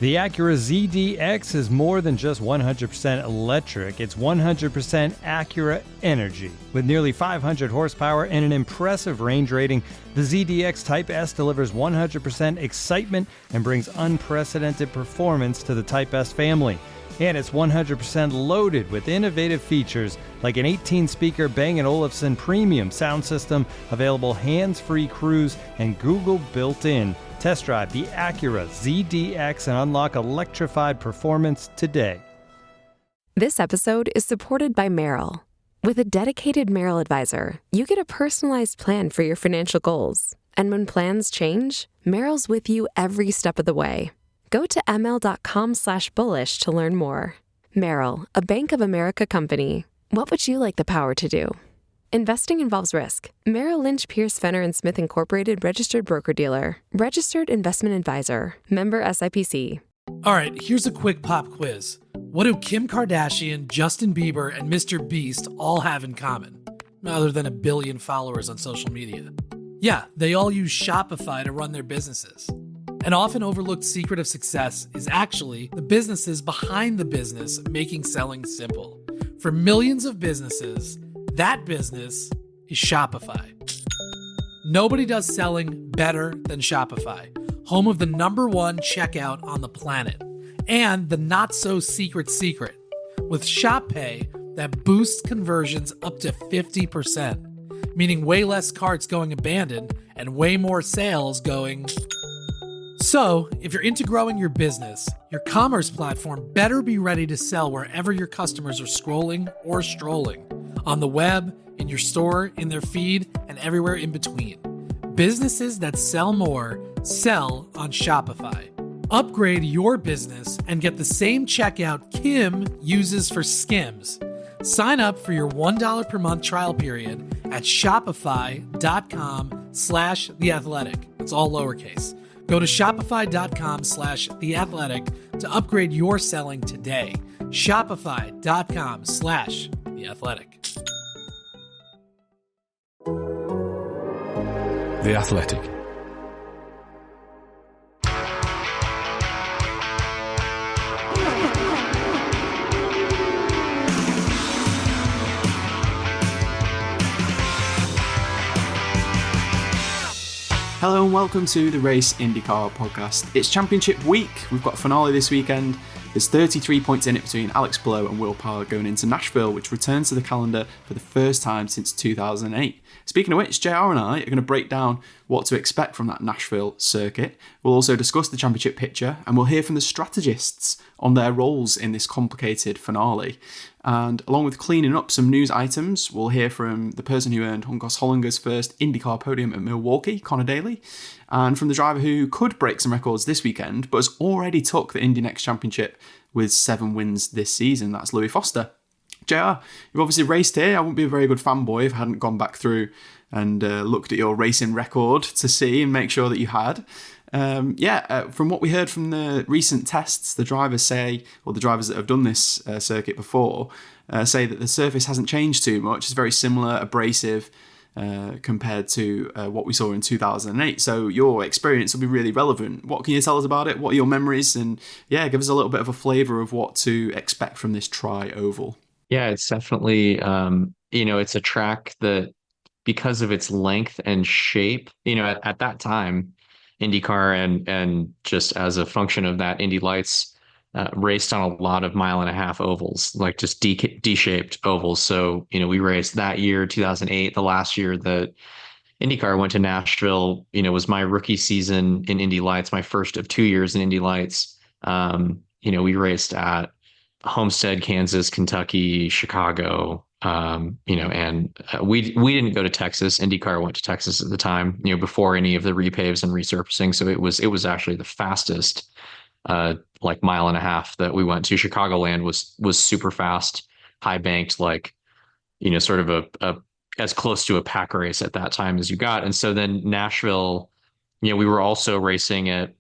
The Acura ZDX is more than just 100% electric, it's 100% Acura energy. With nearly 500 horsepower and an impressive range rating, the ZDX Type S delivers 100% excitement and brings unprecedented performance to the Type S family. And it's 100% loaded with innovative features like an 18-speaker Bang & Olufsen premium sound system, available hands-free cruise, and Google built-in. Test drive the Acura ZDX and unlock electrified performance today. This episode is supported by Merrill. With a dedicated Merrill advisor, you get a personalized plan for your financial goals. And when plans change, Merrill's with you every step of the way. Go to ml.com/bullish to learn more. Merrill, a Bank of America company. What would you like the power to do? Investing involves risk. Merrill Lynch, Pierce, Fenner & Smith Incorporated, registered broker-dealer. Registered investment advisor. Member SIPC. All right, here's a quick pop quiz. What do Kim Kardashian, Justin Bieber, and Mr. Beast all have in common, other than 1 billion followers on social media? Yeah, they all use Shopify to run their businesses. An often overlooked secret of success is actually the businesses behind the business making selling simple. For millions of businesses, that business is Shopify. Nobody does selling better than Shopify, home of the #1 checkout on the planet, and the not-so-secret secret, with Shop Pay that boosts conversions up to 50%, meaning way less carts going abandoned and way more sales going. So, if you're into growing your business, your commerce platform better be ready to sell wherever your customers are scrolling or strolling. On the web, in your store, in their feed, and everywhere in between. Businesses that sell more sell on Shopify. Upgrade your business and get the same checkout Kim uses for Skims. Sign up for your $1 per month trial period at shopify.com/theathletic. It's all lowercase. Go to shopify.com/theathletic to upgrade your selling today. Shopify.com/theathletic. The Athletic. Hello and welcome to the Race IndyCar Podcast. It's Championship Week. We've got a finale this weekend. There's 33 points in it between Alex Palou and Will Power going into Nashville, which returns to the calendar for the first time since 2008. Speaking of which, JR and I are going to break down what to expect from that Nashville circuit. We'll also discuss the championship picture, and we'll hear from the strategists on their roles in this complicated finale. And along with cleaning up some news items, we'll hear from the person who earned Juncos Hollinger's first IndyCar podium at Milwaukee, Conor Daly, and from the driver who could break some records this weekend, but has already took the Indy NXT Championship with 7 wins this season. That's Louis Foster. JR, you've obviously raced here. I wouldn't be a very good fanboy if I hadn't gone back through and looked at your racing record to see and make sure that you had. From what we heard from the recent tests, the drivers say, or the drivers that have done this circuit before, say that the surface hasn't changed too much. It's very similar, abrasive, compared to what we saw in 2008. So your experience will be really relevant. What can you tell us about it? What are your memories? And yeah, give us a little bit of a flavour of what to expect from this tri-oval. Yeah, it's definitely, it's a track that, because of its length and shape, at that time, IndyCar and just as a function of that, Indy Lights raced on a lot of 1.5 mile ovals, like just D-shaped ovals. So, we raced that year, 2008, the last year that IndyCar went to Nashville, was my rookie season in Indy Lights, my first of 2 years in Indy Lights. We raced at Homestead, Kansas, Kentucky, Chicago, and we didn't go to Texas. IndyCar went to Texas at the time, before any of the repaves and resurfacing. So it was actually the fastest, 1.5 miles that we went to. Chicagoland was super fast, high banked, sort of a as close to a pack race at that time as you got. And so then Nashville, we were also racing at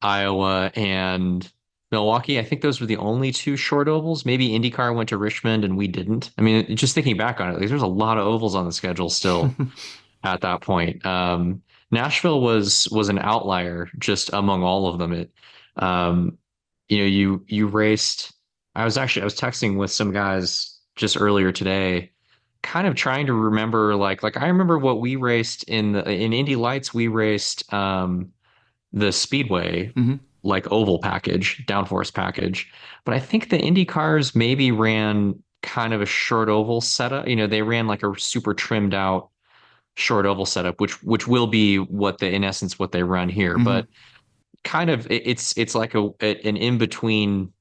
Iowa and Milwaukee. I think those were the only 2 short ovals. Maybe IndyCar went to Richmond and we didn't. I mean, just thinking back on it, there's a lot of ovals on the schedule still at that point. Nashville was an outlier just among all of them. you raced. I was texting with some guys just earlier today, kind of trying to remember like I remember what we raced in Indy Lights. We raced the Speedway Mm-hmm. like oval package, downforce package. But I think the Indy cars maybe ran kind of a short oval setup. They ran like a super trimmed out short oval setup, which will be in essence what they run here. Mm-hmm. But kind of it's like an in between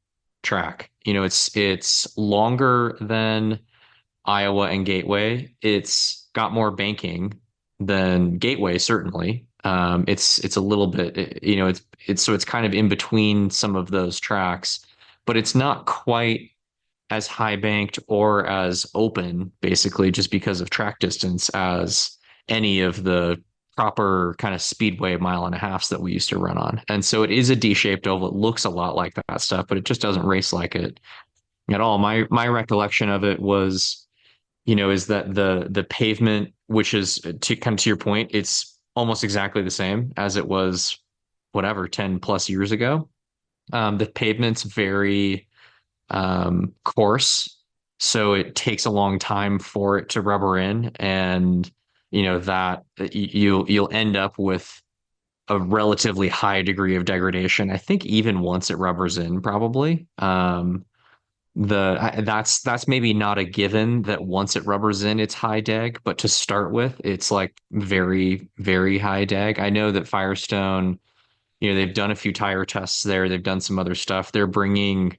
track. It's longer than Iowa and Gateway. It's got more banking than Gateway, certainly. It's a little bit, it's kind of in between some of those tracks, but it's not quite as high banked or as open, basically, just because of track distance as any of the proper kind of speedway mile and a halfs that we used to run on. And so it is a D-shaped oval. It looks a lot like that stuff, but it just doesn't race like it at all. My recollection of it was, is that the pavement, which is to kind of to your point, it's almost exactly the same as it was, whatever, 10 plus years ago. The pavement's very coarse, so it takes a long time for it to rubber in, and that you'll end up with a relatively high degree of degradation. I think even once it rubbers in, probably. That's maybe not a given that once it rubbers in, it's high deg, but to start with, it's like very, very high deg. I know that Firestone, they've done a few tire tests there. They've done some other stuff. They're bringing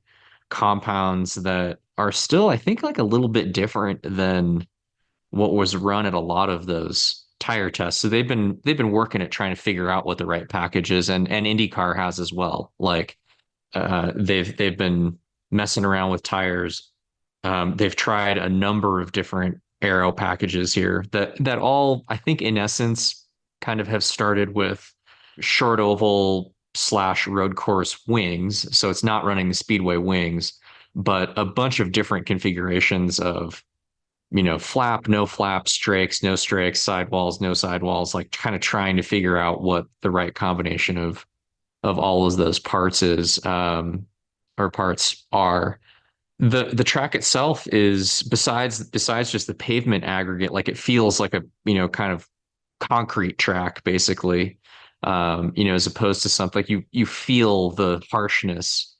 compounds that are still, I think, like a little bit different than what was run at a lot of those tire tests. So they've been working at trying to figure out what the right package is, and IndyCar has as well. Like they've been messing around with tires. They've tried a number of different aero packages here that all, I think, in essence, kind of have started with short oval / road course wings. So it's not running the speedway wings, but a bunch of different configurations of, flap, no flap, strakes, no strakes, sidewalls, no sidewalls, like kind of trying to figure out what the right combination of all of those parts is, or parts are. The track itself is, besides just the pavement aggregate, like it feels like a, kind of concrete track, basically. As opposed to something like you feel the harshness,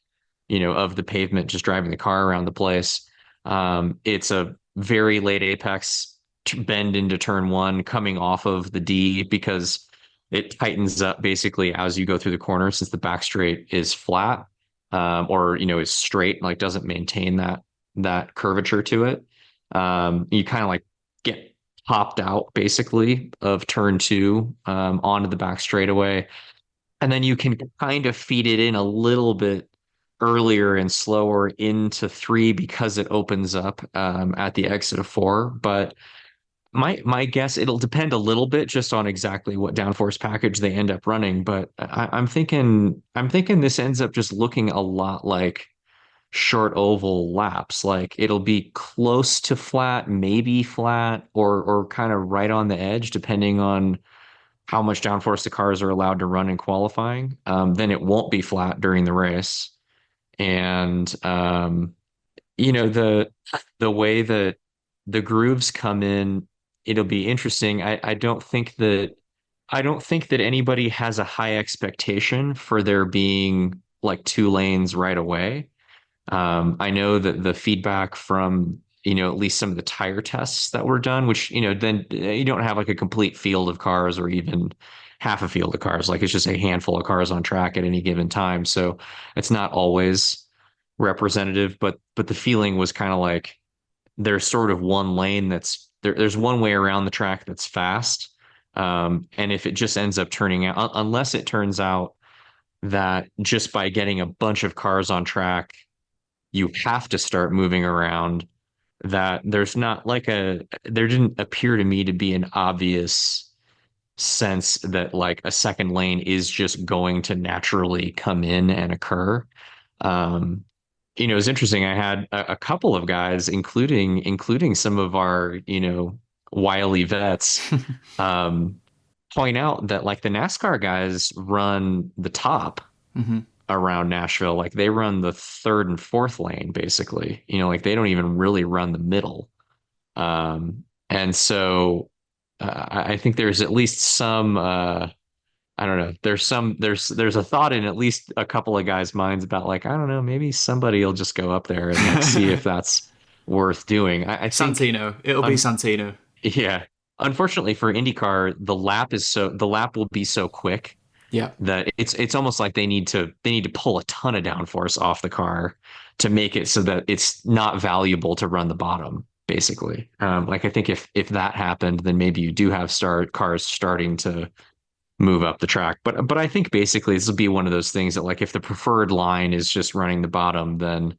of the pavement just driving the car around the place. It's a very late apex bend into turn one coming off of the D, because it tightens up basically as you go through the corner, since the back straight is flat, or is straight, like doesn't maintain that curvature to it. You kind of like get popped out basically of turn two onto the back straightaway, and then you can kind of feed it in a little bit earlier and slower into three, because it opens up at the exit of four. But my guess, it'll depend a little bit just on exactly what downforce package they end up running. But I'm thinking this ends up just looking a lot like short oval laps. Like it'll be close to flat, maybe flat, or kind of right on the edge, depending on how much downforce the cars are allowed to run in qualifying. Then it won't be flat during the race. And the way that the grooves come in, it'll be interesting. I don't think that anybody has a high expectation for there being like two lanes right away. I know that the feedback from, at least some of the tire tests that were done, which, then you don't have like a complete field of cars or even half a field of cars. Like it's just a handful of cars on track at any given time. So it's not always representative, but the feeling was kind of like there's sort of one lane that's there's one way around the track that's fast. And if it just ends up turning out, unless it turns out that just by getting a bunch of cars on track, you have to start moving around, that there's not like there didn't appear to me to be an obvious sense that like a second lane is just going to naturally come in and occur. It's interesting. I had a couple of guys, including some of our, wily vets, point out that like the NASCAR guys run the top Mm-hmm. around Nashville. Like they run the third and fourth lane, basically, like they don't even really run the middle. And so I think there's at least some, I don't know. There's a thought in at least a couple of guys' minds about like, I don't know, maybe somebody will just go up there and like see if that's worth doing. I think Santino. It'll be Santino. Yeah. Unfortunately for IndyCar, the lap will be so quick Yeah. that it's almost like they need to pull a ton of downforce off the car to make it so that it's not valuable to run the bottom, basically. Like I think if that happened, then maybe you do have cars starting to move up the track. But I think basically this will be one of those things that like if the preferred line is just running the bottom, then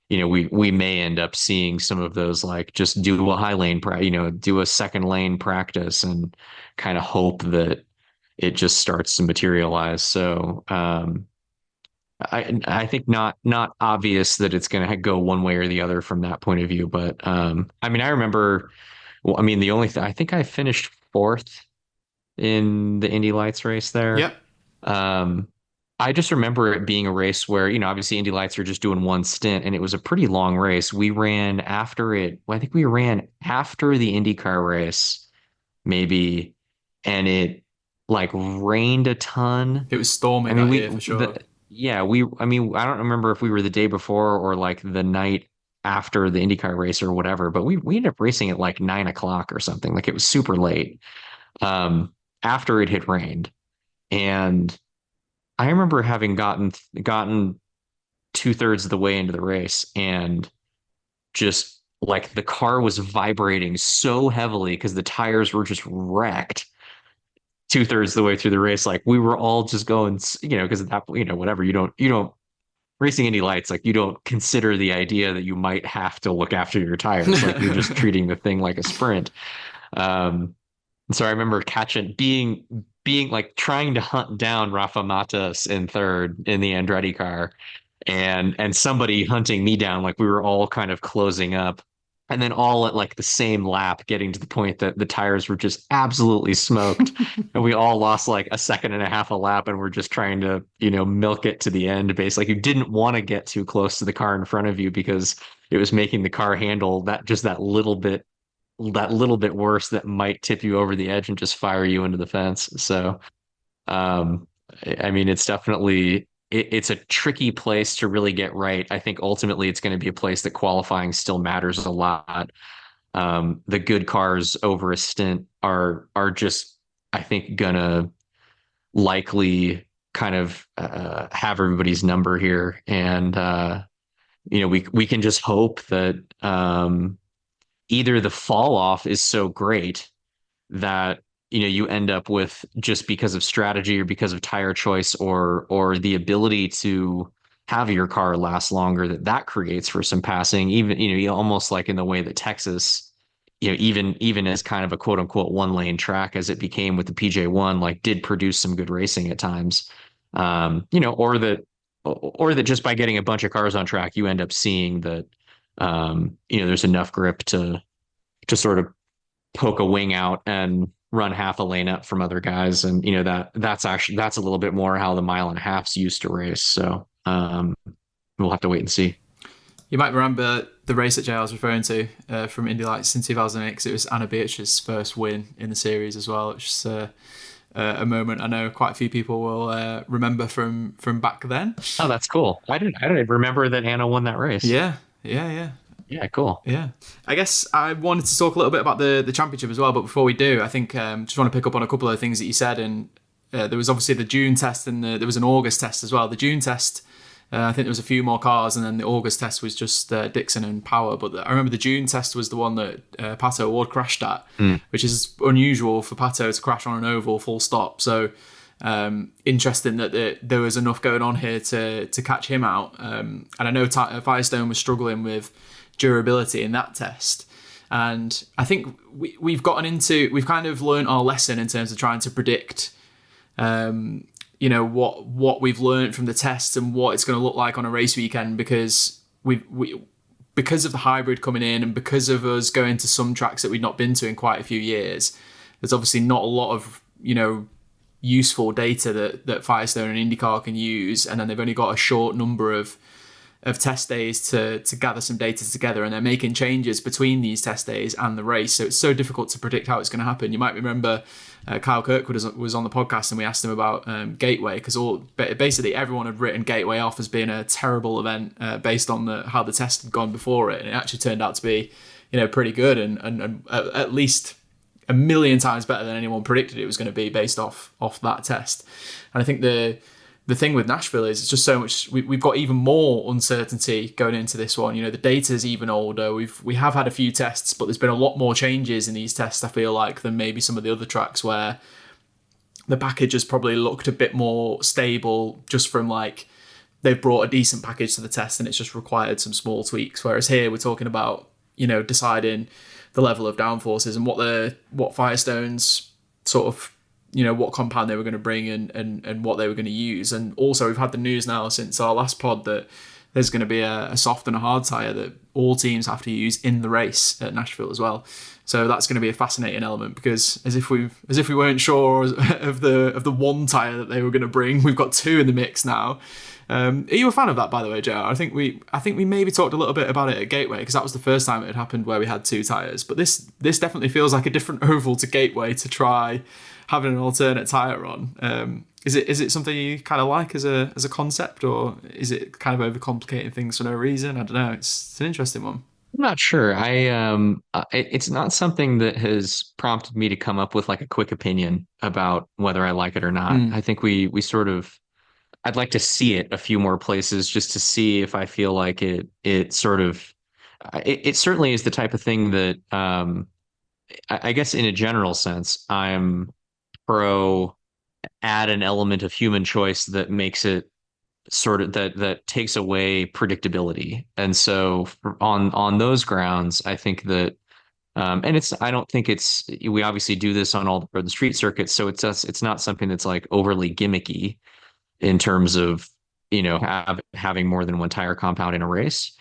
we may end up seeing some of those like just do a high lane do a second lane practice and kind of hope that it just starts to materialize. So I think not obvious that it's going to go one way or the other from that point of view. But I mean, I remember, well, I mean, the only thing I think I finished fourth in the Indy Lights race there. Yep. I just remember it being a race where, obviously Indy Lights are just doing one stint and it was a pretty long race. We ran after it. Well, I think we ran after the IndyCar race, maybe, and it like rained a ton. It was storming that year for sure. I don't remember if we were the day before or like the night after the IndyCar race or whatever, but we ended up racing at like 9:00 or something. Like it was super late. After it had rained. And I remember having gotten 2/3 of the way into the race and just like the car was vibrating so heavily because the tires were just wrecked 2/3 of the way through the race. Like we were all just going, because at that point, whatever, you don't racing Indy Lights, like you don't consider the idea that you might have to look after your tires. Like you're just treating the thing like a sprint. So I remember being like trying to hunt down Rafa Matas in third in the Andretti car and somebody hunting me down. Like we were all kind of closing up and then all at like the same lap, getting to the point that the tires were just absolutely smoked. And we all lost like a second and a half a lap and we're just trying to, milk it to the end. Basically, like you didn't want to get too close to the car in front of you because it was making the car handle that little bit worse that might tip you over the edge and just fire you into the fence. So, I mean, it's definitely, it's a tricky place to really get right. I think ultimately it's going to be a place that qualifying still matters a lot. The good cars over a stint are just, I think, gonna likely kind of have everybody's number here. And, we can just hope that, either the fall off is so great that you end up with, just because of strategy or because of tire choice or the ability to have your car last longer, that creates for some passing, even almost like in the way that Texas, even as kind of a quote unquote one lane track as it became with the PJ1, like did produce some good racing at times. Or that just by getting a bunch of cars on track you end up seeing that there's enough grip to sort of poke a wing out and run half a lane up from other guys. And, that's a little bit more how the 1.5 miles used to race. So we'll have to wait and see. You might remember the race that JR was referring to from Indy Lights in 2008, because it was Anna Beatrice's first win in the series as well, which is a moment I know quite a few people will remember from back then. Oh, that's cool. I didn't remember that Anna won that race. Yeah, cool. Yeah. I guess I wanted to talk a little bit about the championship as well, but before we do, I think just want to pick up on a couple of things that you said. And there was obviously the June test and there was an August test as well. The June test, I think there was a few more cars, and then the August test was just Dixon and Power. But I remember the June test was the one that Pato O'Ward crashed at, which is unusual for Pato to crash on an oval full stop. So interesting that there was enough going on here to catch him out. And I know Firestone was struggling with durability in that test. And I think we've kind of learned our lesson in terms of trying to predict what we've learned from the test and what it's going to look like on a race weekend, because because of the hybrid coming in and because of us going to some tracks that we've not been to in quite a few years, there's obviously not a lot of useful data that Firestone and IndyCar can use, and then they've only got a short number of test days to gather some data together, and they're making changes between these test days and the race. So it's so difficult to predict how it's going to happen. You might remember Kyle Kirkwood was on the podcast, and we asked him about Gateway, because basically everyone had written Gateway off as being a terrible event based on how the test had gone before it, and it actually turned out to be pretty good and at least a million times better than anyone predicted it was going to be based off that test. And I think the thing with Nashville is it's just so much. We've got even more uncertainty going into this one. The data's even older. We have had a few tests, but there's been a lot more changes in these tests, I feel like, than maybe some of the other tracks where the package has probably looked a bit more stable, just from like they've brought a decent package to the test and it's just required some small tweaks. Whereas here we're talking about deciding the level of downforces and what Firestone's sort of what compound they were going to bring and what they were going to use. And also we've had the news now since our last pod that there's going to be a soft and a hard tyre that all teams have to use in the race at Nashville as well. So that's going to be a fascinating element, because as if we weren't sure of the one tyre that they were going to bring, we've got two in the mix now. Are you a fan of that, by the way, JR? I think we maybe talked a little bit about it at Gateway, because that was the first time it had happened where we had two tyres. But this definitely feels like a different oval to Gateway to try having an alternate tyre on. Is it something you kind of like as a concept, or is it kind of overcomplicating things for no reason? I don't know. It's an interesting one. I'm not sure. It's not something that has prompted me to come up with like a quick opinion about whether I like it or not. I think we sort of, I'd like to see it a few more places just to see if I feel like it certainly is the type of thing that, I guess in a general sense, I'm pro add an element of human choice that makes it sort of that takes away predictability. And so on those grounds, I think that, and I don't think we obviously do this on all the road and street circuits. So it's not something that's like overly gimmicky in terms of, having more than one tire compound in a race.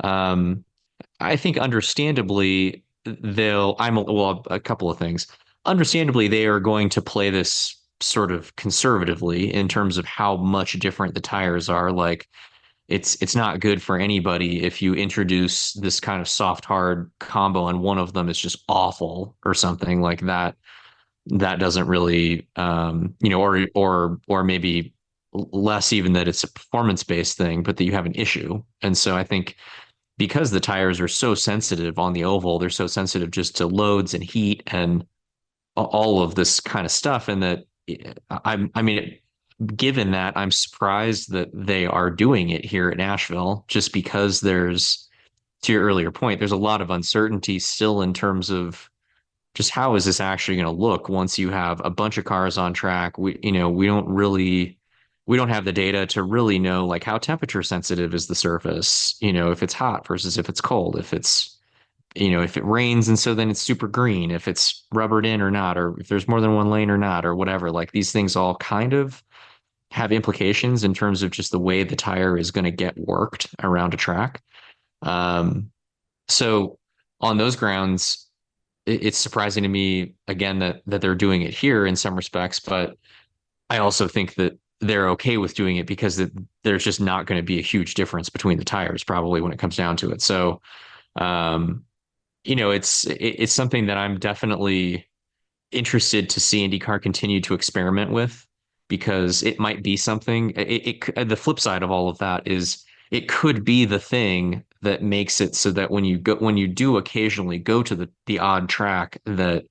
I think understandably a couple of things. Understandably, they are going to play this sort of conservatively in terms of how much different the tires are. Like it's not good for anybody if you introduce this kind of soft hard combo and one of them is just awful or something like that. That doesn't really, or maybe less even that it's a performance based thing, but that you have an issue. And so I think because the tires are so sensitive on the oval, they're so sensitive just to loads and heat and all of this kind of stuff. And that given that, I'm surprised that they are doing it here at Nashville, just because there's, to your earlier point, there's a lot of uncertainty still in terms of just how is this actually going to look once you have a bunch of cars on track. We don't have the data to really know like how temperature sensitive is the surface, if it's hot versus if it's cold, if it rains and so then it's super green, if it's rubbered in or not, or if there's more than one lane or not, or whatever. Like these things all kind of have implications in terms of just the way the tire is going to get worked around a track. So on those grounds, it's surprising to me again that they're doing it here in some respects, but I also think that they're okay with doing it because there's just not going to be a huge difference between the tires probably when it comes down to it. So, it's something that I'm definitely interested to see IndyCar continue to experiment with, because it might be something. The flip side of all of that is it could be the thing that makes it so that when you do occasionally go to the odd track that,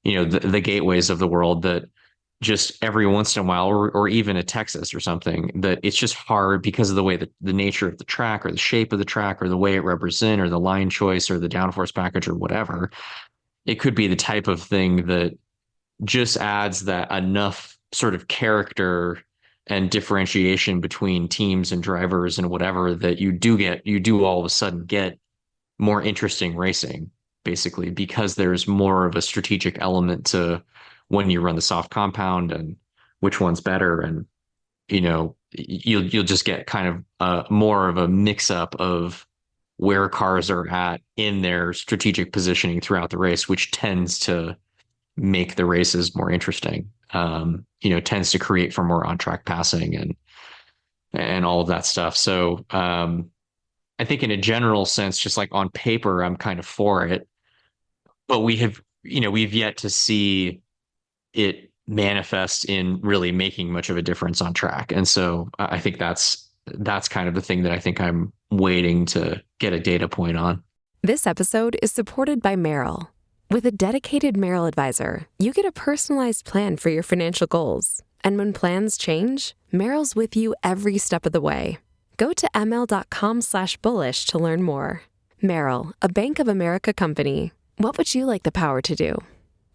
the gateways of the world, that just every once in a while, or even a Texas or something, that it's just hard because of the way that the nature of the track or the shape of the track or the way it represents or the line choice or the downforce package or whatever. It could be the type of thing that just adds that enough sort of character and differentiation between teams and drivers and whatever, that you do all of a sudden get more interesting racing, basically, because there's more of a strategic element to when you run the soft compound and which one's better. And, you'll just get kind of more of a mix up of where cars are at in their strategic positioning throughout the race, which tends to make the races more interesting. tends to create for more on-track passing and all of that stuff. So I think in a general sense, just like on paper, I'm kind of for it, but we've yet to see it manifest in really making much of a difference on track. And so I think that's kind of the thing that I think I'm waiting to get a data point on. This episode is supported by Merrill. With a dedicated Merrill advisor, you get a personalized plan for your financial goals. And when plans change, Merrill's with you every step of the way. Go to ml.com/bullish to learn more. Merrill, a Bank of America company. What would you like the power to do?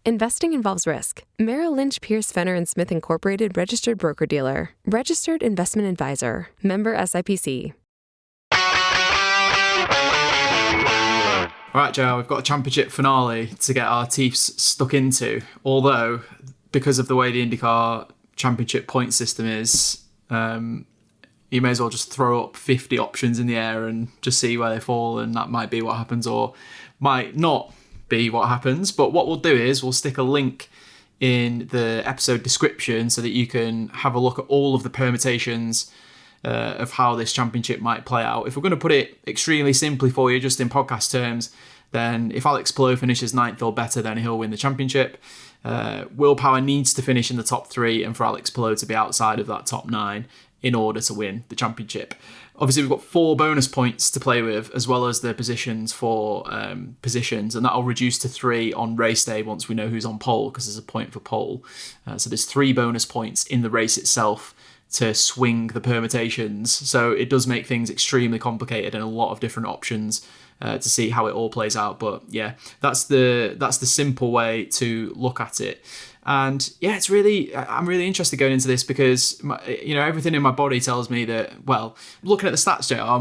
Investing involves risk. Merrill Lynch, Pierce, Fenner & Smith Incorporated, registered broker-dealer. Registered investment advisor. Member SIPC. All right, Joe, we've got a championship finale to get our teeth stuck into. Although, because of the way the IndyCar championship point system is, you may as well just throw up 50 options in the air and just see where they fall, and that might be what happens or might not be what happens. But what we'll do is we'll stick a link in the episode description so that you can have a look at all of the permutations of how this championship might play out. If we're going to put it extremely simply for you, just in podcast terms, then if Alex Palou finishes 9th or better, then he'll win the championship. Will Power needs to finish in the top 3 and for Alex Palou to be outside of that top 9 in order to win the championship. Obviously, we've got 4 bonus points to play with, as well as the positions for positions, and that'll reduce to 3 on race day once we know who's on pole, because there's a point for pole. So there's 3 bonus points in the race itself to swing the permutations. So it does make things extremely complicated and a lot of different options to see how it all plays out. But yeah, that's the simple way to look at it. And yeah, I'm really interested going into this because everything in my body tells me that, well, looking at the stats, JR,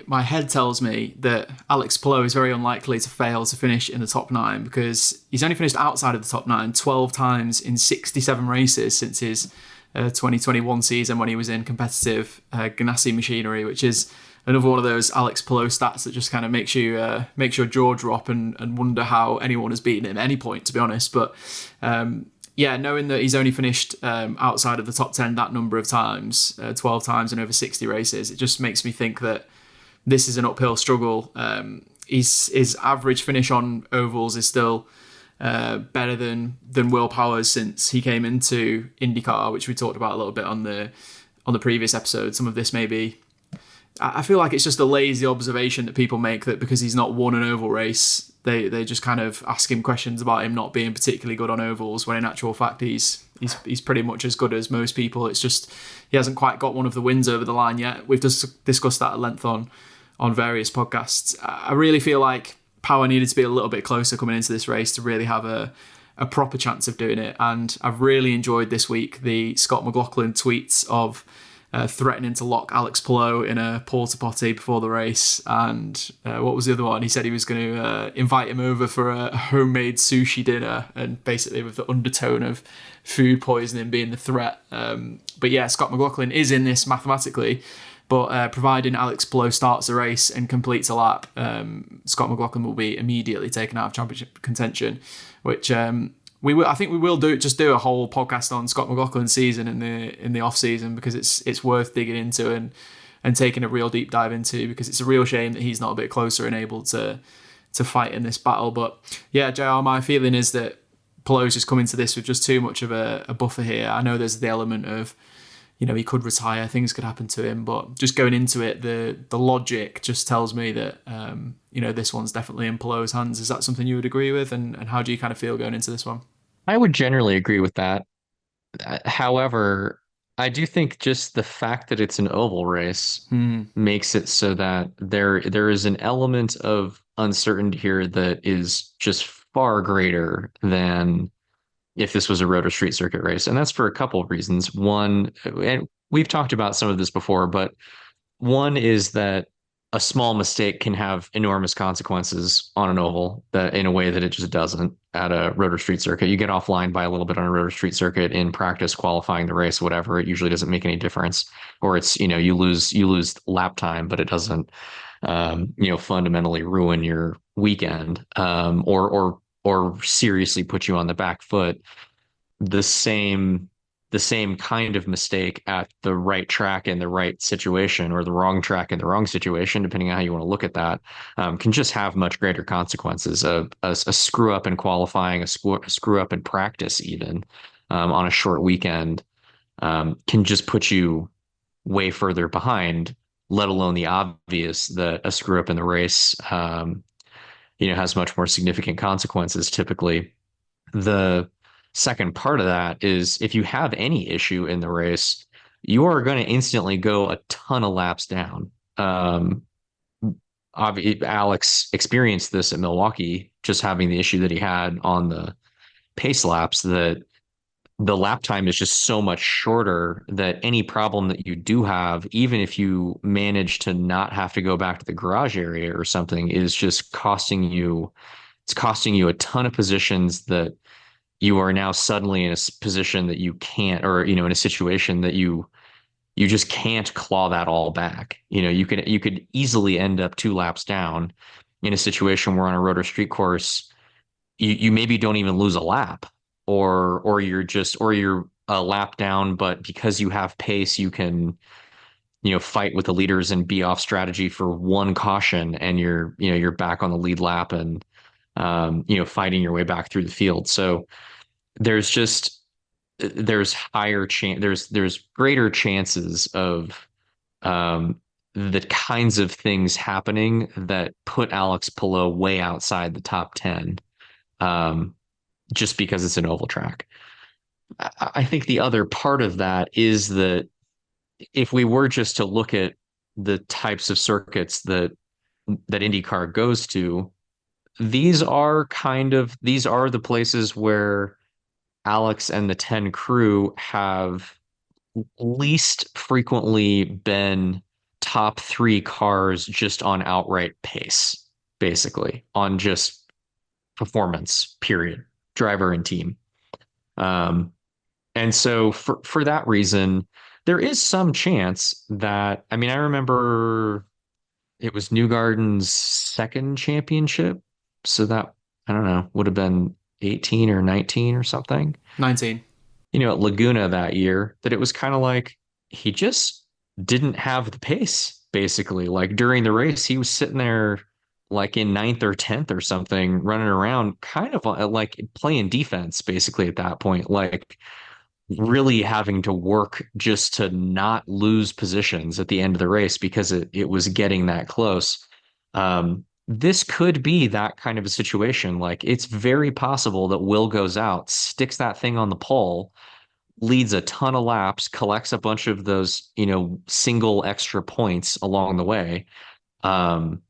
my head tells me that Alex Palou is very unlikely to fail to finish in the top 9 because he's only finished outside of the top 9 12 times in 67 races since his 2021 season when he was in competitive Ganassi machinery, which is another one of those Alex Palou stats that just kind of makes your jaw drop and wonder how anyone has beaten him at any point, to be honest. But knowing that he's only finished outside of the top 10 that number of times, 12 times in over 60 races, it just makes me think that this is an uphill struggle. His average finish on ovals is still better than Will Power's since he came into IndyCar, which we talked about a little bit on the previous episode. Some of this maybe, I feel like it's just a lazy observation that people make that because he's not won an oval race, they just kind of ask him questions about him not being particularly good on ovals, when in actual fact he's pretty much as good as most people. It's just he hasn't quite got one of the wins over the line yet. We've just discussed that at length on various podcasts. I really feel like Power needed to be a little bit closer coming into this race to really have a proper chance of doing it. And I've really enjoyed this week the Scott McLaughlin tweets of threatening to lock Alex Palou in a porta potty before the race. And what was the other one? He said he was going to invite him over for a homemade sushi dinner, and basically with the undertone of food poisoning being the threat. But yeah, Scott McLaughlin is in this mathematically. But providing Alex Palou starts the race and completes a lap, Scott McLaughlin will be immediately taken out of championship contention, which I think we will do a whole podcast on Scott McLaughlin's season in the off season, because it's worth digging into and taking a real deep dive into, because it's a real shame that he's not a bit closer and able to fight in this battle. But yeah, JR, my feeling is that Palou's just come into this with just too much of a buffer here. I know there's the element of, he could retire, things could happen to him, but just going into it, the logic just tells me that, this one's definitely in Palou's hands. Is that something you would agree with? And how do you kind of feel going into this one? I would generally agree with that. However, I do think just the fact that it's an oval race makes it so that there is an element of uncertainty here that is just far greater than if this was a road or street circuit race. And that's for a couple of reasons. One, and we've talked about some of this before, but one is that a small mistake can have enormous consequences on an oval that in a way that it just doesn't at a road or street circuit. You get offline by a little bit on a road or street circuit in practice, qualifying the race, whatever. It usually doesn't make any difference, or it's, you lose lap time, but it doesn't, fundamentally ruin your weekend, or seriously put you on the back foot. the same kind of mistake at the right track in the right situation, or the wrong track in the wrong situation, depending on how you want to look at that, can just have much greater consequences. A screw up in qualifying, a screw up in practice, even on a short weekend, can just put you way further behind, let alone the obvious that a screw up in the race, has much more significant consequences typically. The second part of that is, if you have any issue in the race, you are going to instantly go a ton of laps down. Alex experienced this at Milwaukee, just having the issue that he had on the pace laps, that the lap time is just so much shorter that any problem that you do have, even if you manage to not have to go back to the garage area or something, is just costing you a ton of positions that you are now suddenly in a position that you can't, or, in a situation that you just can't claw that all back. You could easily end up 2 laps down in a situation where on a road or street course, you maybe don't even lose a lap, or you're a lap down, but because you have pace, you can, fight with the leaders and be off strategy for one caution, and you're back on the lead lap and, fighting your way back through the field. So there's greater chances of the kinds of things happening that put Alex Palou way outside the top 10, just because it's an oval track. I think the other part of that is that if we were just to look at the types of circuits that IndyCar goes to, these are the places where Alex and the 10 crew have least frequently been top 3 cars just on outright pace, basically, on just performance, period, driver and team. And so for that reason, there is some chance that, I remember it was Newgarden's second championship. So that, I don't know, would have been 18 or 19 or something. 19. At Laguna that year, that it was kind of like he just didn't have the pace, basically. Like during the race, he was sitting there like in 9th or 10th or something, running around kind of like playing defense, basically, at that point, like really having to work just to not lose positions at the end of the race because it was getting that close. This could be that kind of a situation. Like, it's very possible that Will goes out, sticks that thing on the pole, leads a ton of laps, collects a bunch of those, single extra points along the way. And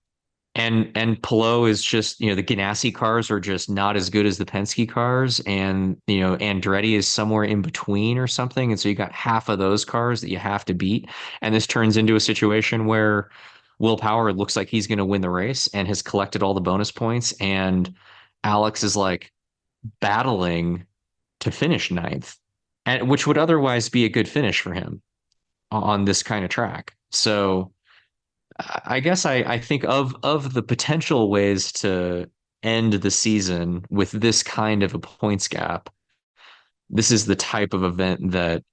Palou is just, the Ganassi cars are just not as good as the Penske cars. And, Andretti is somewhere in between or something. And so you got half of those cars that you have to beat. And this turns into a situation where Will Power looks like he's going to win the race and has collected all the bonus points. And Alex is like battling to finish 9th, and which would otherwise be a good finish for him on this kind of track. So I guess I think of the potential ways to end the season with this kind of a points gap, this is the type of event that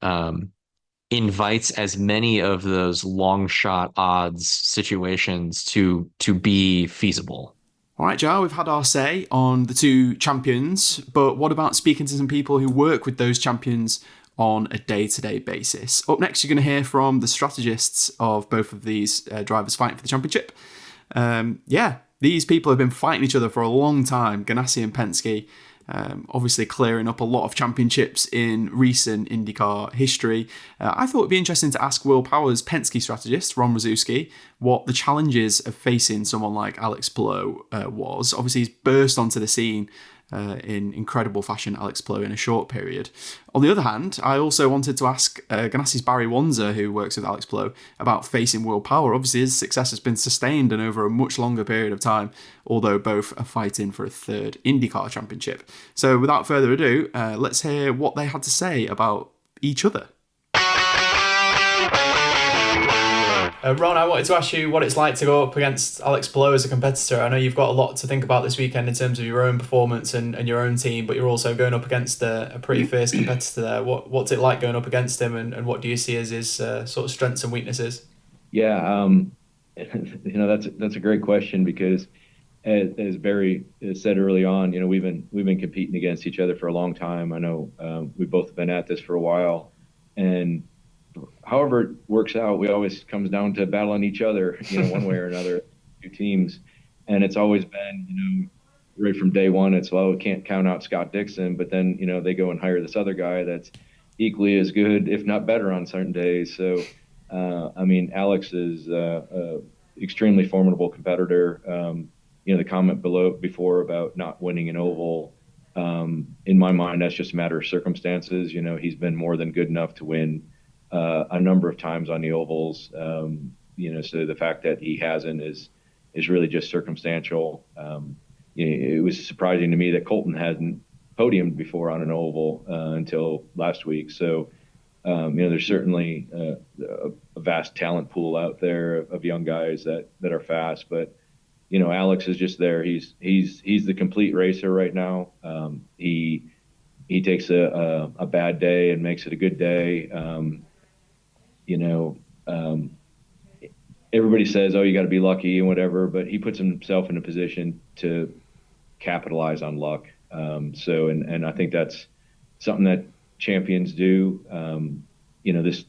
invites as many of those long shot odds situations to be feasible. All right, Joe, we've had our say on the 2 champions, but what about speaking to some people who work with those champions on a day-to-day basis? Up next, you're going to hear from the strategists of both of these drivers fighting for the championship. These people have been fighting each other for a long time, Ganassi and Penske, obviously clearing up a lot of championships in recent IndyCar history. I thought it'd be interesting to ask Will Power's Penske strategist, Ron Rzuski, what the challenges of facing someone like Alex Palou was. Obviously, he's burst onto the scene in incredible fashion, Alex Palou, in a short period. On the other hand, I also wanted to ask Ganassi's Barry Wanzer, who works with Alex Palou, about facing Will Power. Obviously, his success has been sustained and over a much longer period of time, although both are fighting for a 3rd IndyCar championship. So without further ado, let's hear what they had to say about each other. Ron, I wanted to ask you what it's like to go up against Alex Palou as a competitor. I know you've got a lot to think about this weekend in terms of your own performance and your own team, but you're also going up against a pretty fierce competitor there. What's it like going up against him, and what do you see as his sort of strengths and weaknesses? Yeah, that's a great question, because as Barry said early on, we've been competing against each other for a long time. I know we've both been at this for a while, and however it works out, we always comes down to battling each other, one way or another, two teams. And it's always been, right from day one, it's, well, we can't count out Scott Dixon, but then, they go and hire this other guy that's equally as good, if not better, on certain days. So, Alex is extremely formidable competitor. The comment before about not winning an oval, in my mind, that's just a matter of circumstances. He's been more than good enough to win a number of times on the ovals, so the fact that he hasn't is really just circumstantial. It was surprising to me that Colton hadn't podiumed before on an oval until last week. So, there's certainly a vast talent pool out there of young guys that are fast, but Alex is just there. He's the complete racer right now. He takes a bad day and makes it a good day. Everybody says, oh, you got to be lucky and whatever, but he puts himself in a position to capitalize on luck. And I think that's something that champions do. This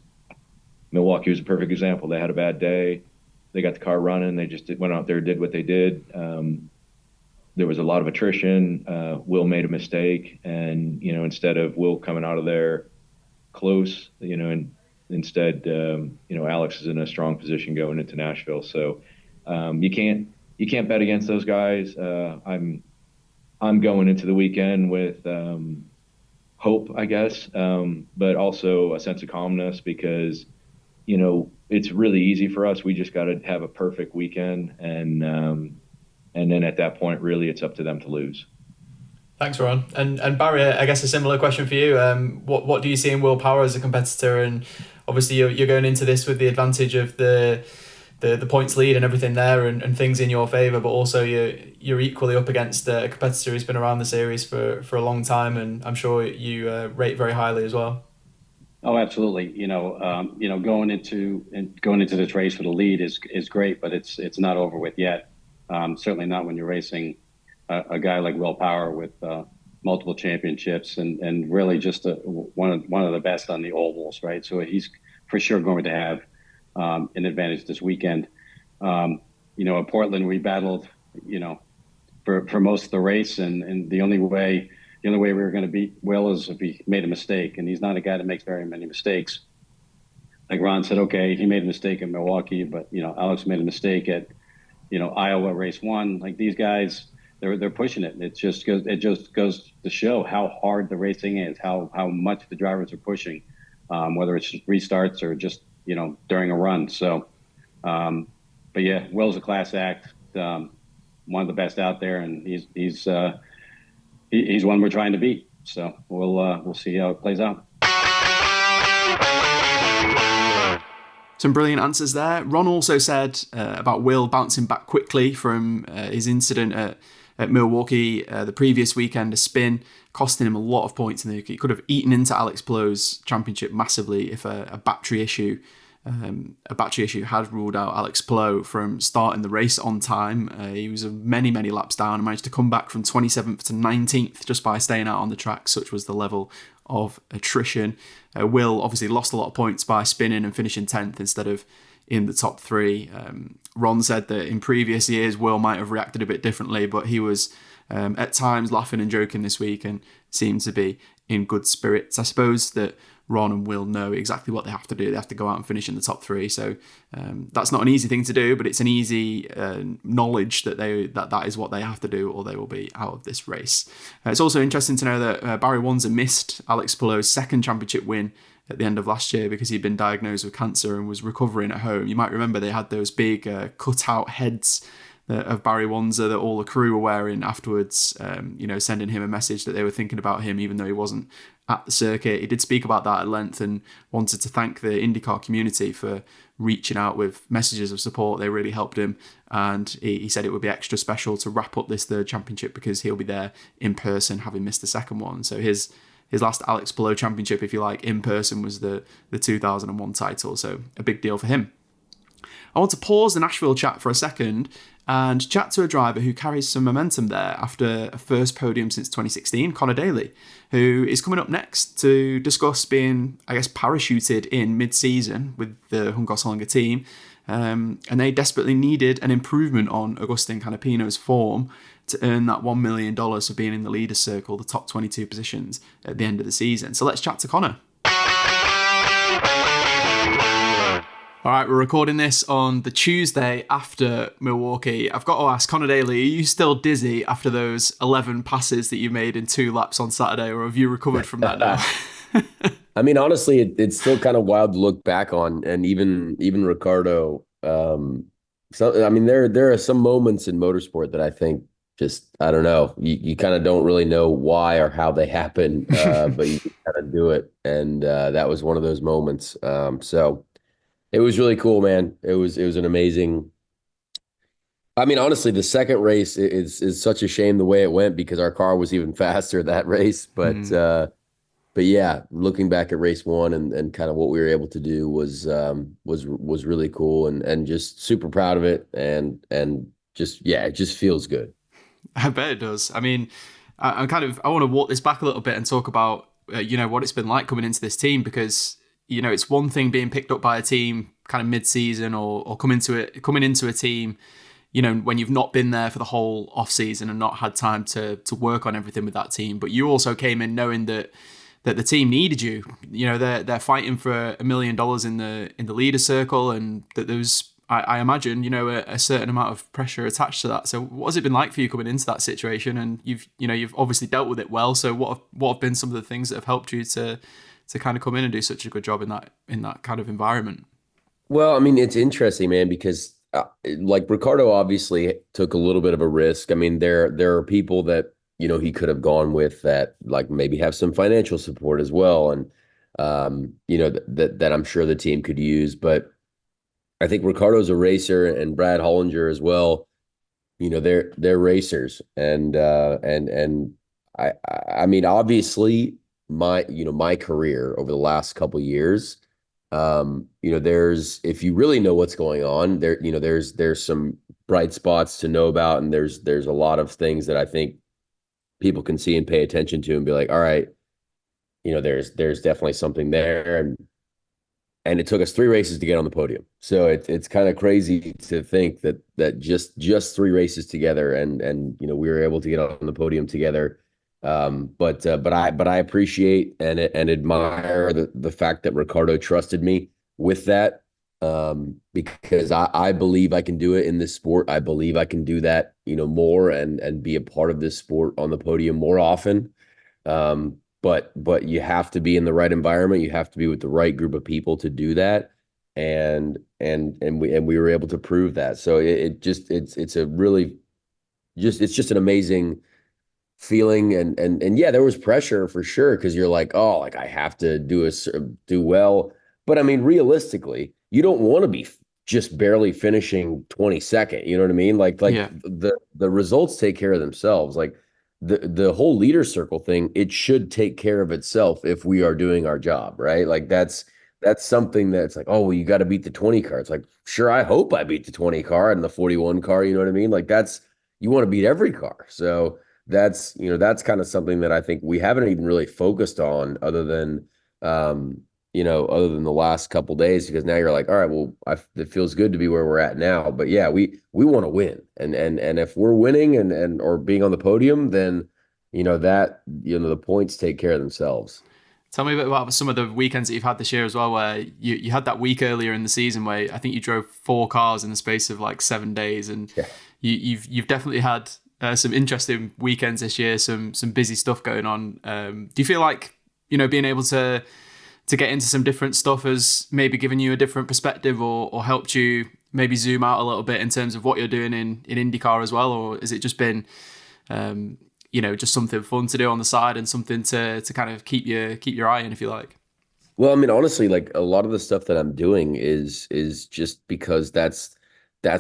Milwaukee was a perfect example. They had a bad day. They got the car running. They just went out there, did what they did. There was a lot of attrition. Will made a mistake. And, instead of Will coming out of there close, and instead, Alex is in a strong position going into Nashville. So you can't bet against those guys. I'm going into the weekend with hope, I guess, but also a sense of calmness, because it's really easy for us. We just got to have a perfect weekend, and then at that point, really, it's up to them to lose. Thanks, Ron. And Barry, I guess a similar question for you. What do you see in Will Power as a competitor? And obviously, you're going into this with the advantage of the points lead and everything there, and things in your favour, but also you're equally up against a competitor who's been around the series for a long time, and I'm sure you rate very highly as well. Oh, absolutely. Going into this race for the lead is great, but it's not over with yet. Certainly not when you're racing a guy like Will Power with multiple championships and really just one of the best on the ovals, right? So he's for sure going to have an advantage this weekend. At Portland, we battled, for most of the race, and the only way we were going to beat Will is if he made a mistake, and he's not a guy that makes very many mistakes. Like Ron said, okay, he made a mistake at Milwaukee, but Alex made a mistake at Iowa race 1. Like, these guys, they're pushing it. It just goes to show how hard the racing is, how much the drivers are pushing, whether it's restarts or just during a run. So, but yeah, Will's a class act, one of the best out there, and he's one we're trying to beat. So we'll see how it plays out. Some brilliant answers there. Ron also said about Will bouncing back quickly from his incident at Milwaukee the previous weekend, a spin, costing him a lot of points. And he could have eaten into Alex Palou's championship massively if a battery issue had ruled out Alex Palou from starting the race on time. He was many laps down and managed to come back from 27th to 19th just by staying out on the track. Such was the level of attrition. Will obviously lost a lot of points by spinning and finishing 10th instead of in the top 3. Ron said that in previous years Will might have reacted a bit differently, but he was at times laughing and joking this week and seemed to be in good spirits. I suppose that Ron and Will know exactly what they have to do. They have to go out and finish in the top 3. So that's not an easy thing to do, but it's an easy knowledge that that is what they have to do, or they will be out of this race. It's also interesting to know that Barry Wanzer missed Alex Palou's second championship win at the end of last year because he'd been diagnosed with cancer and was recovering at home. You might remember they had those big cut-out heads of Barry Wanzer that all the crew were wearing afterwards, sending him a message that they were thinking about him, even though he wasn't at the circuit. He did speak about that at length and wanted to thank the IndyCar community for reaching out with messages of support. They really helped him. And he said it would be extra special to wrap up this third championship because he'll be there in person, having missed the second one. So his last Alex Palou championship, if you like, in person was the 2001 title. So a big deal for him. I want to pause the Nashville chat for a second and chat to a driver who carries some momentum there after a first podium since 2016, Conor Daly, who is coming up next to discuss being, I guess, parachuted in mid-season with the Juncos Hollinger team. And they desperately needed an improvement on Agustin Canapino's form to earn that $1 million for being in the leaders' circle, the top 22 positions at the end of the season. So let's chat to Conor. All right, we're recording this on the Tuesday after Milwaukee. I've got to ask, Conor Daly, are you still dizzy after those 11 passes that you made in 2 laps on Saturday, or have you recovered from that now? I mean, honestly, it's still kind of wild to look back on, and even Ricardo. There are some moments in motorsport that I think just, I don't know, you kind of don't really know why or how they happen, but you kind of do it, and that was one of those moments. So it was really cool, man. It was an amazing. I mean, honestly, the second race is such a shame the way it went because our car was even faster that race, but. But yeah, looking back at race 1 and kind of what we were able to do was really cool and just super proud of it and just, yeah, it just feels good. I bet it does. I mean, I want to walk this back a little bit and talk about, what it's been like coming into this team because, it's one thing being picked up by a team kind of mid-season or coming into a team, when you've not been there for the whole off season and not had time to work on everything with that team. But you also came in knowing that the team needed you. They're fighting for $1 million in the leader circle, and that there's, I imagine, a certain amount of pressure attached to that. So what has it been like for you coming into that situation? And you've obviously dealt with it well. So what have been some of the things that have helped you to kind of come in and do such a good job in that kind of environment? Well, I mean, it's interesting, man, because like Ricardo obviously took a little bit of a risk. I mean, there are people that he could have gone with that, like maybe have some financial support as well. And, that I'm sure the team could use. But I think Ricardo's a racer and Brad Hollinger as well. They're racers. And I mean, obviously my career over the last couple of years, there's, if you really know what's going on there, there's some bright spots to know about. And there's a lot of things that I think people can see and pay attention to and be like, all right, there's definitely something there. And it took us 3 races to get on the podium. So it's kind of crazy to think that just 3 races together and we were able to get on the podium together. But I appreciate and admire the fact that Ricardo trusted me with that. Because I believe I can do it in this sport. I believe I can do that, more and be a part of this sport on the podium more often. But you have to be in the right environment. You have to be with the right group of people to do that. And we were able to prove that. So it's just an amazing feeling. And yeah, there was pressure for sure. Cause you're like, oh, like I have to do well. But I mean, realistically, you don't want to be just barely finishing 22nd. You know what I mean? Like yeah. The results take care of themselves. Like the whole leader circle thing, it should take care of itself if we are doing our job, right? Like that's something that's like, oh, well, you got to beat the 20 car. It's like, sure, I hope I beat the 20 car and the 41 car. You know what I mean? Like you want to beat every car. So that's kind of something that I think we haven't even really focused on other than the last couple of days, because now you're like, all right, well, it feels good to be where we're at now. But yeah, we want to win. And if we're winning and or being on the podium, then, the points take care of themselves. Tell me a bit about some of the weekends that you've had this year as well, where you had that week earlier in the season where I think you drove 4 cars in the space of like 7 days. And yeah. You've definitely had some interesting weekends this year, some busy stuff going on. Do you feel like, being able to get into some different stuff has maybe given you a different perspective or helped you maybe zoom out a little bit in terms of what you're doing in IndyCar as well, or has it just been just something fun to do on the side and something to kind of keep your eye in, if you like? Well, I mean, honestly, like a lot of the stuff that I'm doing is just because that's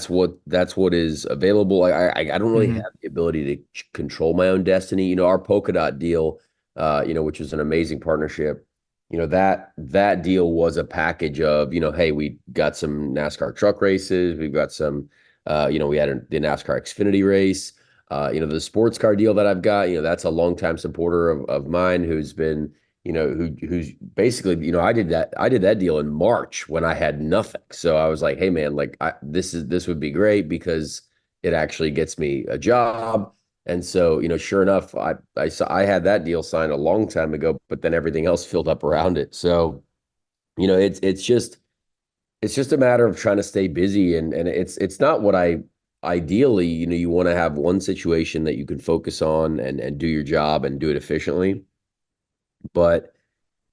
what is available. I don't really have the ability to control my own destiny. Our Polka Dot deal, which was an amazing partnership. That deal was a package of, hey, we got some NASCAR truck races, we've got some, we had the NASCAR Xfinity race. The sports car deal that I've got, that's a longtime supporter of mine who's been, who's basically, I did that deal in March when I had nothing. So I was like, hey man, like this would be great because it actually gets me a job. And so, sure enough, I had that deal signed a long time ago, but then everything else filled up around it. So, it's just a matter of trying to stay busy, and it's not what I ideally, you want to have one situation that you can focus on and do your job and do it efficiently. But,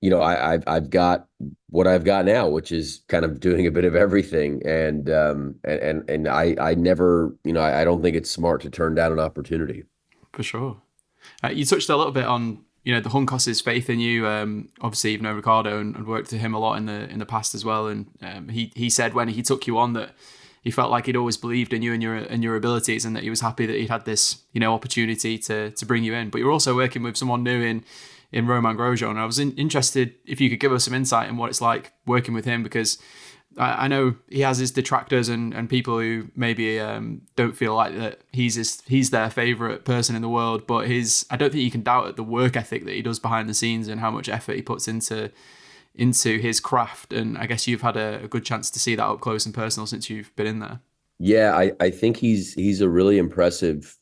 I've got what I've got now, which is kind of doing a bit of everything. And I never, I don't think it's smart to turn down an opportunity. For sure. You touched a little bit on, the Juncos' faith in you. Obviously, you've known Ricardo and worked with him a lot in the past as well. And he said when he took you on that he felt like he'd always believed in you and your abilities, and that he was happy that he'd had this, opportunity to bring you in. But you're also working with someone new in Romain Grosjean. And I was interested if you could give us some insight in what it's like working with him, because I know he has his detractors and people who maybe don't feel like that he's their favorite person in the world, but I don't think you can doubt the work ethic that he does behind the scenes and how much effort he puts into his craft. And I guess you've had a good chance to see that up close and personal since you've been in there. Yeah, I think he's a really impressive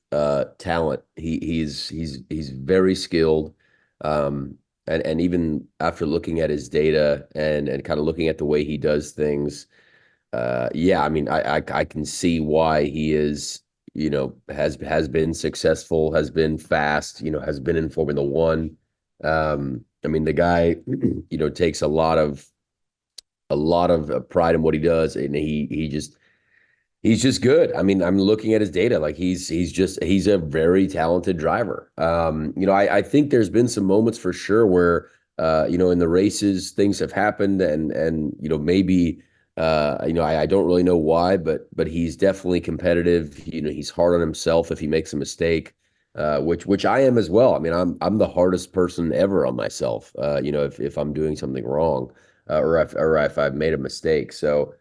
talent. He's very skilled. And even after looking at his data and kind of looking at the way he does things, I mean, I can see why he is, has been successful, has been fast, has been in Formula One. I mean, the guy, takes a lot of pride in what he does, and he's just good. I mean, I'm looking at his data. Like he's a very talented driver. I think there's been some moments for sure where, in the races, things have happened and maybe, I don't really know why, but he's definitely competitive. He's hard on himself if he makes a mistake, which I am as well. I mean, I'm the hardest person ever on myself, if I'm doing something wrong, or if I've made a mistake. So,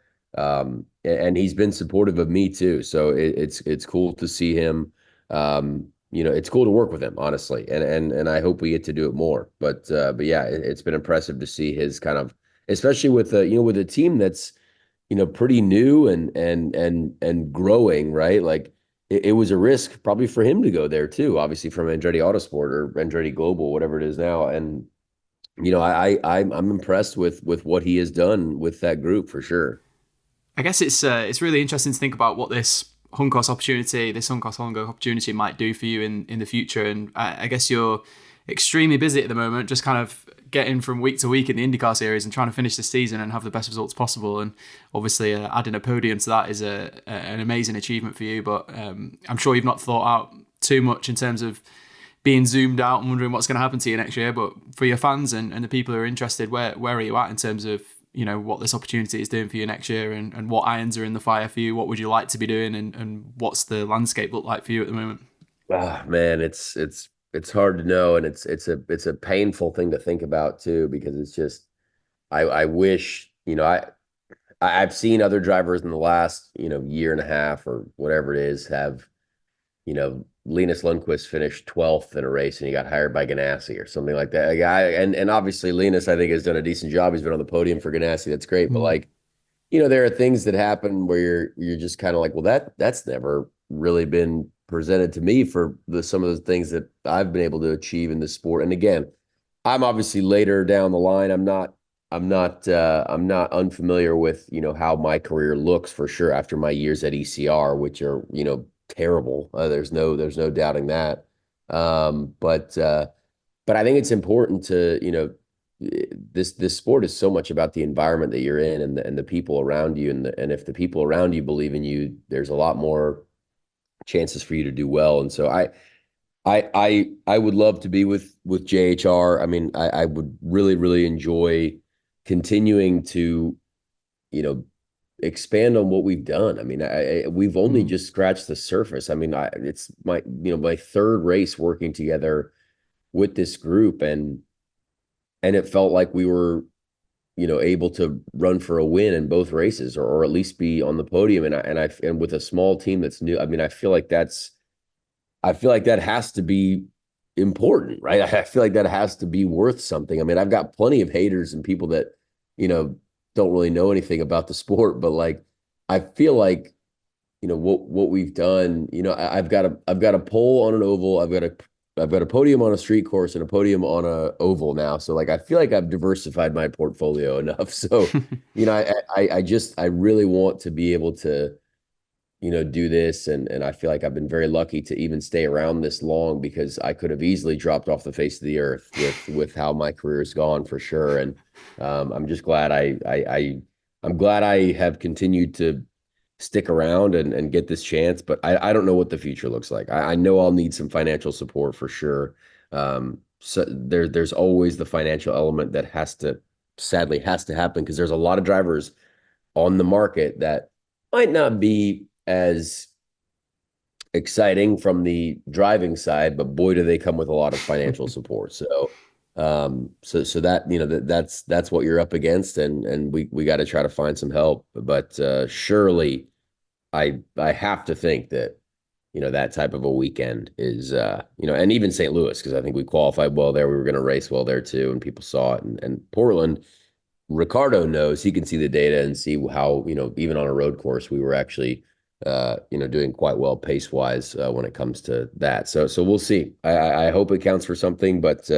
and he's been supportive of me too. So it's cool to see him. It's cool to work with him, honestly. And I hope we get to do it more. But yeah, it's been impressive to see his kind of, especially with with a team that's, pretty new and growing, right? Like it was a risk probably for him to go there too, obviously from Andretti Autosport or Andretti Global, whatever it is now. And, I'm impressed with what he has done with that group for sure. I guess it's really interesting to think about what this Juncos Hollinger opportunity might do for you in the future. And I guess you're extremely busy at the moment, just kind of getting from week to week in the IndyCar series and trying to finish the season and have the best results possible. And obviously adding a podium to that is an amazing achievement for you. But I'm sure you've not thought out too much in terms of being zoomed out and wondering what's going to happen to you next year. But for your fans and the people who are interested, where are you at in terms of what this opportunity is doing for you next year and what irons are in the fire for you? What would you like to be doing and what's the landscape look like for you at the moment? Oh man, it's hard to know. And it's a painful thing to think about too, because it's just, I wish, I've seen other drivers in the last, year and a half or whatever it is have, Linus Lundqvist finished 12th in a race and he got hired by Ganassi or something like that. And obviously Linus, I think, has done a decent job. He's been on the podium for Ganassi. That's great. Mm-hmm. But like, there are things that happen where you're just kind of like, well, that's never really been presented to me for some of the things that I've been able to achieve in the sport. And again, I'm obviously later down the line. I'm not unfamiliar with, how my career looks for sure after my years at ECR, which are, terrible. There's no doubting that. But I think it's important to, this sport is so much about the environment that you're in and the people around you. And if the people around you believe in you, there's a lot more chances for you to do well. And so I would love to be with JHR. I mean, I would really, really enjoy continuing to, expand on what we've done. I mean, we've only just scratched the surface. I mean, it's my third race working together with this group, and it felt like we were, able to run for a win in both races, or at least be on the podium. And with a small team that's new, I mean, I feel like that has to be important, right? I feel like that has to be worth something. I mean, I've got plenty of haters and people that, don't really know anything about the sport, but like, I feel like, what we've done, I've got a pole on an oval. I've got a podium on a street course and a podium on a oval now. So like, I feel like I've diversified my portfolio enough. So, I really want to be able to, do this. And I feel like I've been very lucky to even stay around this long, because I could have easily dropped off the face of the earth with how my career's gone, for sure. And I'm just glad I'm glad I have continued to stick around and get this chance, but I don't know what the future looks like. I know I'll need some financial support for sure. So there's always the financial element that sadly has to happen, because there's a lot of drivers on the market that might not be as exciting from the driving side, but boy, do they come with a lot of financial support. So that, that's what you're up against, and we got to try to find some help. But surely I have to think that, that type of a weekend is, and even St. Louis, because I think we qualified well there. We were going to race well there too, and people saw it. And Portland, Ricardo knows, he can see the data and see how, even on a road course, we were actually, doing quite well pace wise when it comes to that. So we'll see. I hope it counts for something, but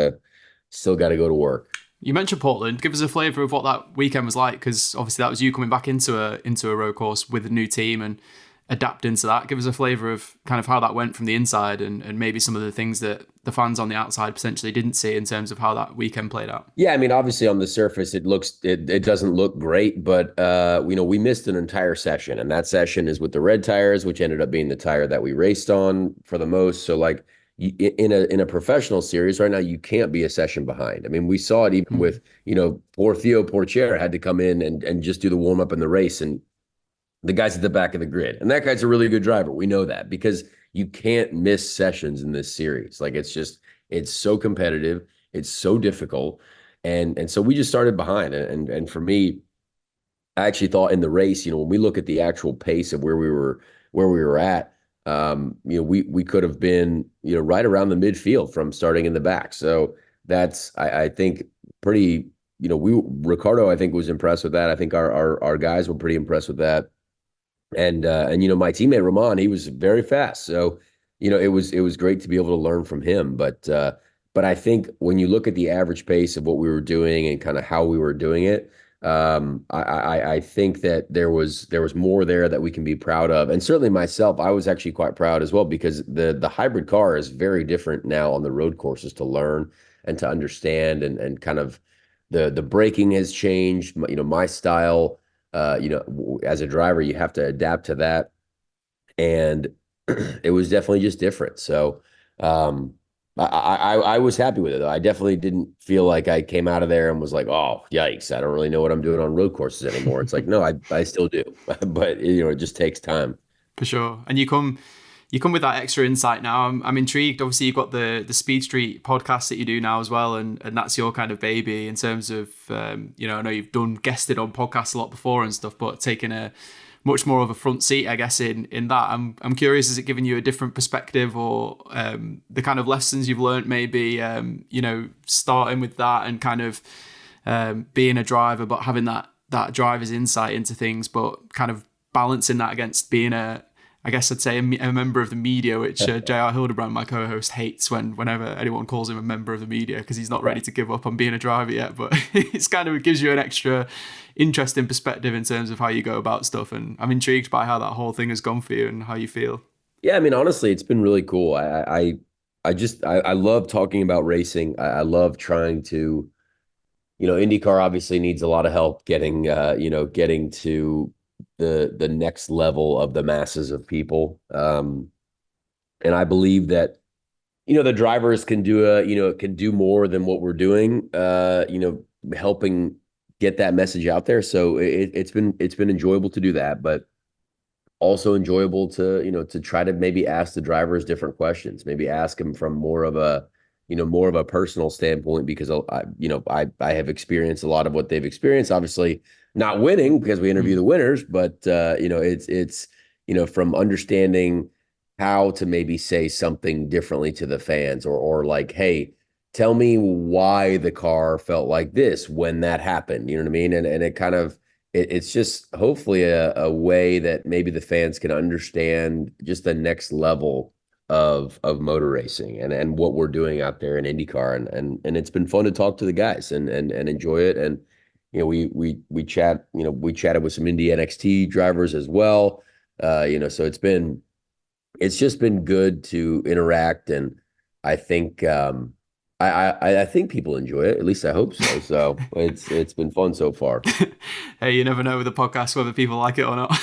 still got to go to work. You mentioned Portland. Give us a flavour of what that weekend was like, because obviously that was you coming back into a road course with a new team and adapting to that. Give us a flavour of kind of how that went from the inside, and maybe some of the things that the fans on the outside potentially didn't see in terms of how that weekend played out. Yeah, I mean, obviously on the surface it doesn't look great, but we missed an entire session, and that session is with the red tires, which ended up being the tire that we raced on for the most. So like, in a professional series right now, you can't be a session behind. I mean, we saw it even with, poor Theo Porcher had to come in and just do the warm up in the race, and the guy's at the back of the grid, and that guy's a really good driver. We know that, because you can't miss sessions in this series. Like, it's so competitive. It's so difficult. And so we just started behind. And for me, I actually thought in the race, when we look at the actual pace of where we were at, we could have been, right around the midfield from starting in the back. So that's, I think, pretty, Ricardo, I think, was impressed with that. I think our guys were pretty impressed with that. And my teammate Roman, he was very fast. So, it was great to be able to learn from him. But I think when you look at the average pace of what we were doing and kind of how we were doing it, I think that there was more there that we can be proud of. And certainly myself, I was actually quite proud as well, because the hybrid car is very different now on the road courses to learn and to understand, and kind of the braking has changed. My style, as a driver, you have to adapt to that. And it was definitely just different. So, I was happy with it, though. I definitely didn't feel like I came out of there and was like, oh, yikes, I don't really know what I'm doing on road courses anymore. It's like, no, I still do, but it just takes time. For sure. And you come with that extra insight now. I'm intrigued. Obviously, you've got the Speed Street podcast that you do now as well, and that's your kind of baby in terms of, I know you've guested on podcasts a lot before and stuff, but taking a much more of a front seat, I guess, in that. I'm curious, has it given you a different perspective, or the kind of lessons you've learned maybe, starting with that and kind of being a driver, but having that driver's insight into things, but kind of balancing that against being I guess I'd say a member of the media, which J.R. Hildebrand, my co-host, hates whenever anyone calls him a member of the media, because he's not ready to give up on being a driver yet. But it gives you an extra interesting perspective in terms of how you go about stuff. And I'm intrigued by how that whole thing has gone for you and how you feel. Yeah, I mean, honestly, it's been really cool. I love talking about racing. I love trying to, IndyCar obviously needs a lot of help getting to the next level of the masses of people. And I believe that, the drivers can do more than what we're doing, helping get that message out there. So it's been enjoyable to do that, but also enjoyable to try to maybe ask the drivers different questions, maybe ask them from more of a personal standpoint, because I have experienced a lot of what they've experienced, obviously not winning because we interview the winners, but it's from understanding how to maybe say something differently to the fans, or like, hey, tell me why the car felt like this when that happened. You know what I mean? And it kind of, it's just hopefully a way that maybe the fans can understand just the next level of motor racing and what we're doing out there in IndyCar. And it's been fun to talk to the guys and enjoy it. And, we chatted with some Indy NXT drivers as well. So it's just been good to interact. And I think, I think people enjoy it. At least I hope so. So it's been fun so far. Hey, you never know with the podcast whether people like it or not.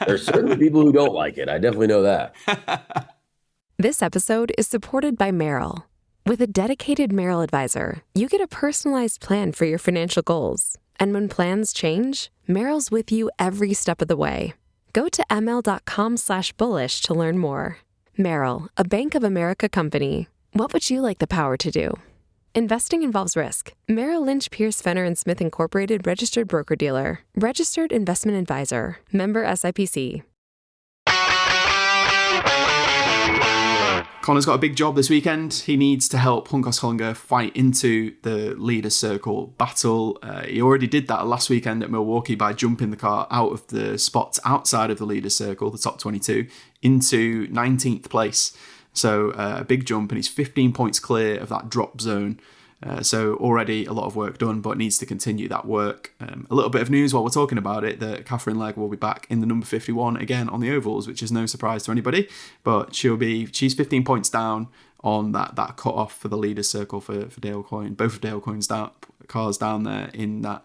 There's certainly people who don't like it. I definitely know that. This episode is supported by Merrill. With a dedicated Merrill advisor, you get a personalized plan for your financial goals. And when plans change, Merrill's with you every step of the way. Go to ml.com/bullish to learn more. Merrill, a Bank of America company. What would you like the power to do? Investing involves risk. Merrill Lynch, Pierce, Fenner & Smith Incorporated, registered broker-dealer. Registered investment advisor. Member SIPC. Conor's got a big job this weekend. He needs to help Juncos Hollinger fight into the leader's circle battle. He already did that last weekend at Milwaukee by jumping the car out of the spots outside of the leader's circle, the top 22, into 19th place. So a big jump, and he's 15 points clear of that drop zone. So already a lot of work done, but needs to continue that work. A little bit of news while we're talking about it, that Catherine Legg will be back in the number 51 again on the ovals, which is no surprise to anybody. But she's 15 points down on that cut-off for the leader's circle for Dale Coyne. Both of Dale Coyne's cars down there in that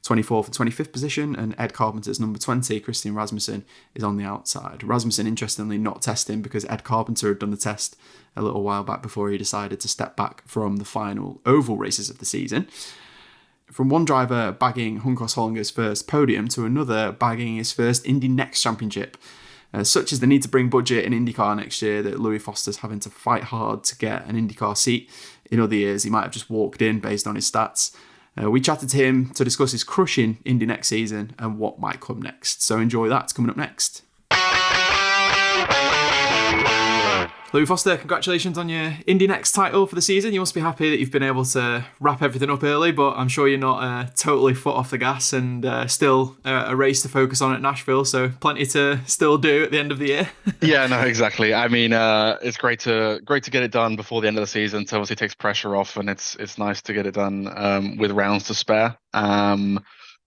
24th and 25th position, and Ed Carpenter's number 20, Christian Rasmussen, is on the outside. Rasmussen, interestingly, not testing because Ed Carpenter had done the test a little while back before he decided to step back from the final oval races of the season. From one driver bagging Juncos Hollinger's first podium to another bagging his first Indy NXT championship. Such as the need to bring budget in IndyCar next year that Louis Foster's having to fight hard to get an IndyCar seat. In other years, he might have just walked in based on his stats. We chatted to him to discuss his crushing Indy next season and what might come next. So enjoy that. It's coming up next. Louis Foster, congratulations on your Indy NXT title for the season. You must be happy that you've been able to wrap everything up early, but I'm sure you're not totally foot off the gas, and still a race to focus on at Nashville, so plenty to still do at the end of the year. Yeah, no, exactly. I mean, it's great to get it done before the end of the season, so obviously it takes pressure off, and it's nice to get it done with rounds to spare.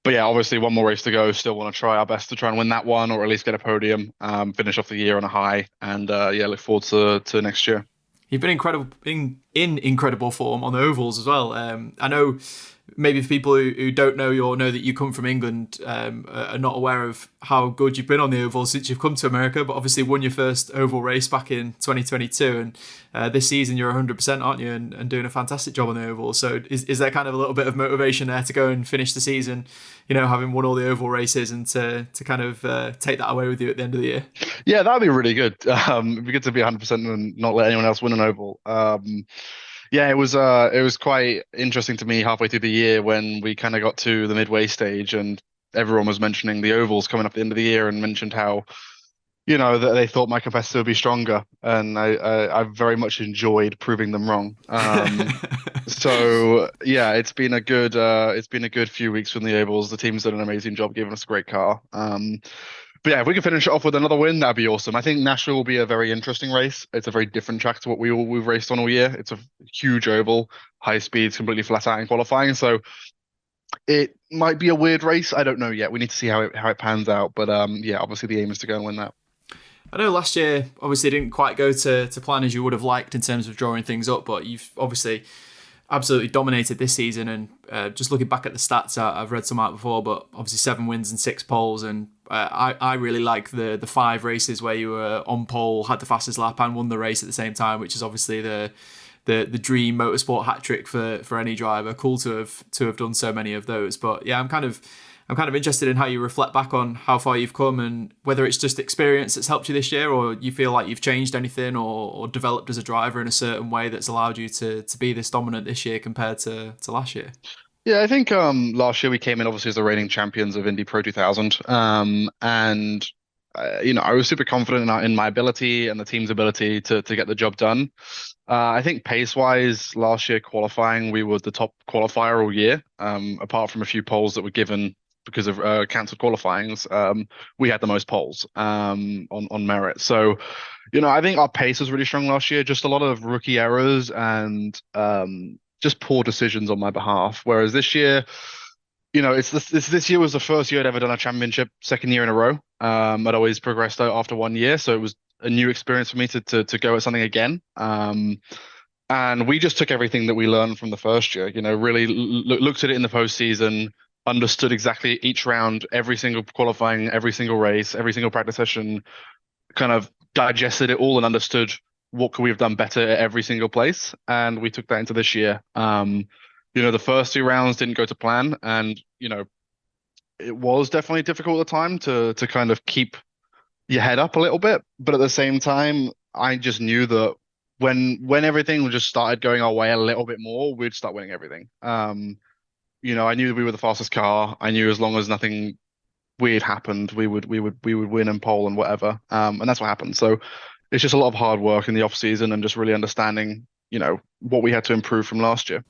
But yeah, obviously one more race to go. Still want to try our best to try and win that one, or at least get a podium, finish off the year on a high, and look forward to next year. You've been incredible in incredible form on the ovals as well. I know maybe for people who don't know you or know that you come from England, are not aware of how good you've been on the ovals since you've come to America, but obviously won your first oval race back in 2022, and this season you're 100%, aren't you, and doing a fantastic job on the ovals. So is there kind of a little bit of motivation there to go and finish the season, having won all the oval races, and to kind of take that away with you at the end of the year? Yeah, that'd be really good. It'd be good to be 100% and not let anyone else win an oval. Yeah, it was quite interesting to me halfway through the year when we kind of got to the midway stage and everyone was mentioning the ovals coming up at the end of the year, and mentioned how, that they thought my competitor would be stronger, and I very much enjoyed proving them wrong. So yeah, it's been a good few weeks from the ovals. The team's done an amazing job giving us a great car. But yeah, if we can finish it off with another win, that'd be awesome. I think Nashville will be a very interesting race. It's a very different track to what we've raced on all year. It's a huge oval, high speeds, completely flat out in qualifying. So it might be a weird race. I don't know yet. We need to see how it pans out. But yeah, obviously the aim is to go and win that. I know last year obviously didn't quite go to plan as you would have liked in terms of drawing things up, but you've obviously absolutely dominated this season. And just looking back at the stats, I've read some out before, but obviously 7 wins and 6 poles. And I really like the 5 races where you were on pole, had the fastest lap, and won the race at the same time, which is obviously the dream motorsport hat trick for any driver. Cool to have done so many of those. But yeah, I'm kind of interested in how you reflect back on how far you've come, and whether it's just experience that's helped you this year, or you feel like you've changed anything or developed as a driver in a certain way that's allowed you to be this dominant this year compared to last year. Yeah, I think last year we came in obviously as the reigning champions of Indy Pro 2000, and I was super confident in my ability and the team's ability to get the job done. I think pace-wise, last year qualifying, we were the top qualifier all year, apart from a few poles that were given because of cancelled qualifyings. We had the most poles on merit. So, I think our pace was really strong last year. Just a lot of rookie errors and just poor decisions on my behalf. Whereas this year, this year was the first year I'd ever done a championship, second year in a row. I'd always progressed out after 1 year, so it was a new experience for me to go at something again. And we just took everything that we learned from the first year, really looked at it in the postseason, understood exactly each round, every single qualifying, every single race, every single practice session, kind of digested it all and understood what could we have done better at every single place. And we took that into this year. The first 2 rounds didn't go to plan, and it was definitely difficult at the time to kind of keep your head up a little bit. But at the same time, I just knew that when everything just started going our way a little bit more, we'd start winning everything. I knew that we were the fastest car. I knew as long as nothing weird happened, we would win and pole and whatever. And that's what happened. So it's just a lot of hard work in the off season and just really understanding, what we had to improve from last year.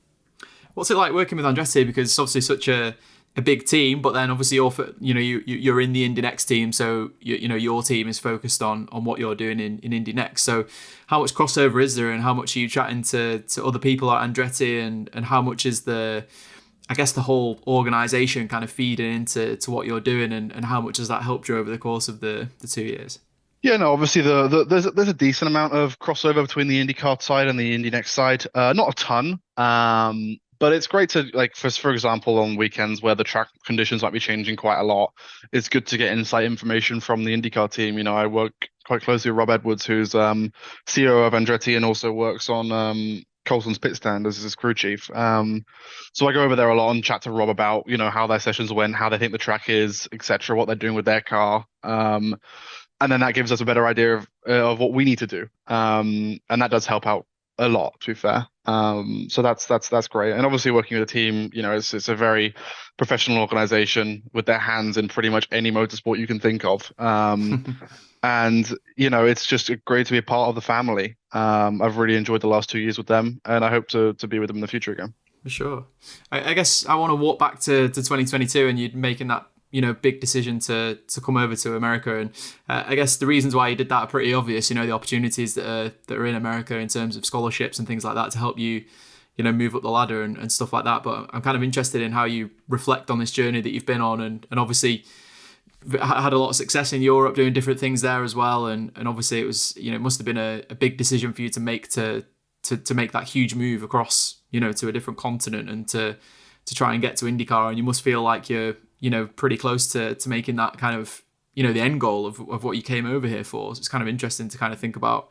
What's it like working with Andretti? Because it's obviously such a big team, but then obviously you're in the Indy NXT team, so your team is focused on what you're doing in Indy NXT. So how much crossover is there, and how much are you chatting to other people at Andretti, and how much is the whole organization kind of feeding into what you're doing, and how much has that helped you over the course of the 2 years? Yeah, no, obviously there's a decent amount of crossover between the IndyCar side and the Indy NXT side. Not a ton, but it's great to, like, for example, on weekends where the track conditions might be changing quite a lot, it's good to get inside information from the IndyCar team. I work quite closely with Rob Edwards, who's CEO of Andretti and also works on Colson's pit stand as his crew chief. So I go over there a lot and chat to Rob about, how their sessions went, how they think the track is, etc., what they're doing with their car. And then that gives us a better idea of what we need to do. And that does help out a lot, to be fair. So that's great. And obviously working with a team, it's a very professional organization with their hands in pretty much any motorsport you can think of. And, it's just great to be a part of the family. I've really enjoyed the last 2 years with them, and I hope to be with them in the future again. For sure. I guess I want to walk back to 2022 and you making that, big decision to come over to America. And I guess the reasons why you did that are pretty obvious, the opportunities that are in America in terms of scholarships and things like that to help you, move up the ladder and stuff like that. But I'm kind of interested in how you reflect on this journey that you've been on, and obviously had a lot of success in Europe doing different things there as well. And obviously it was, it must have been a big decision for you to make to make that huge move across, to a different continent and to try and get to IndyCar. And you must feel like you're, pretty close to making that kind of, the end goal of what you came over here for. So it's kind of interesting to kind of think about,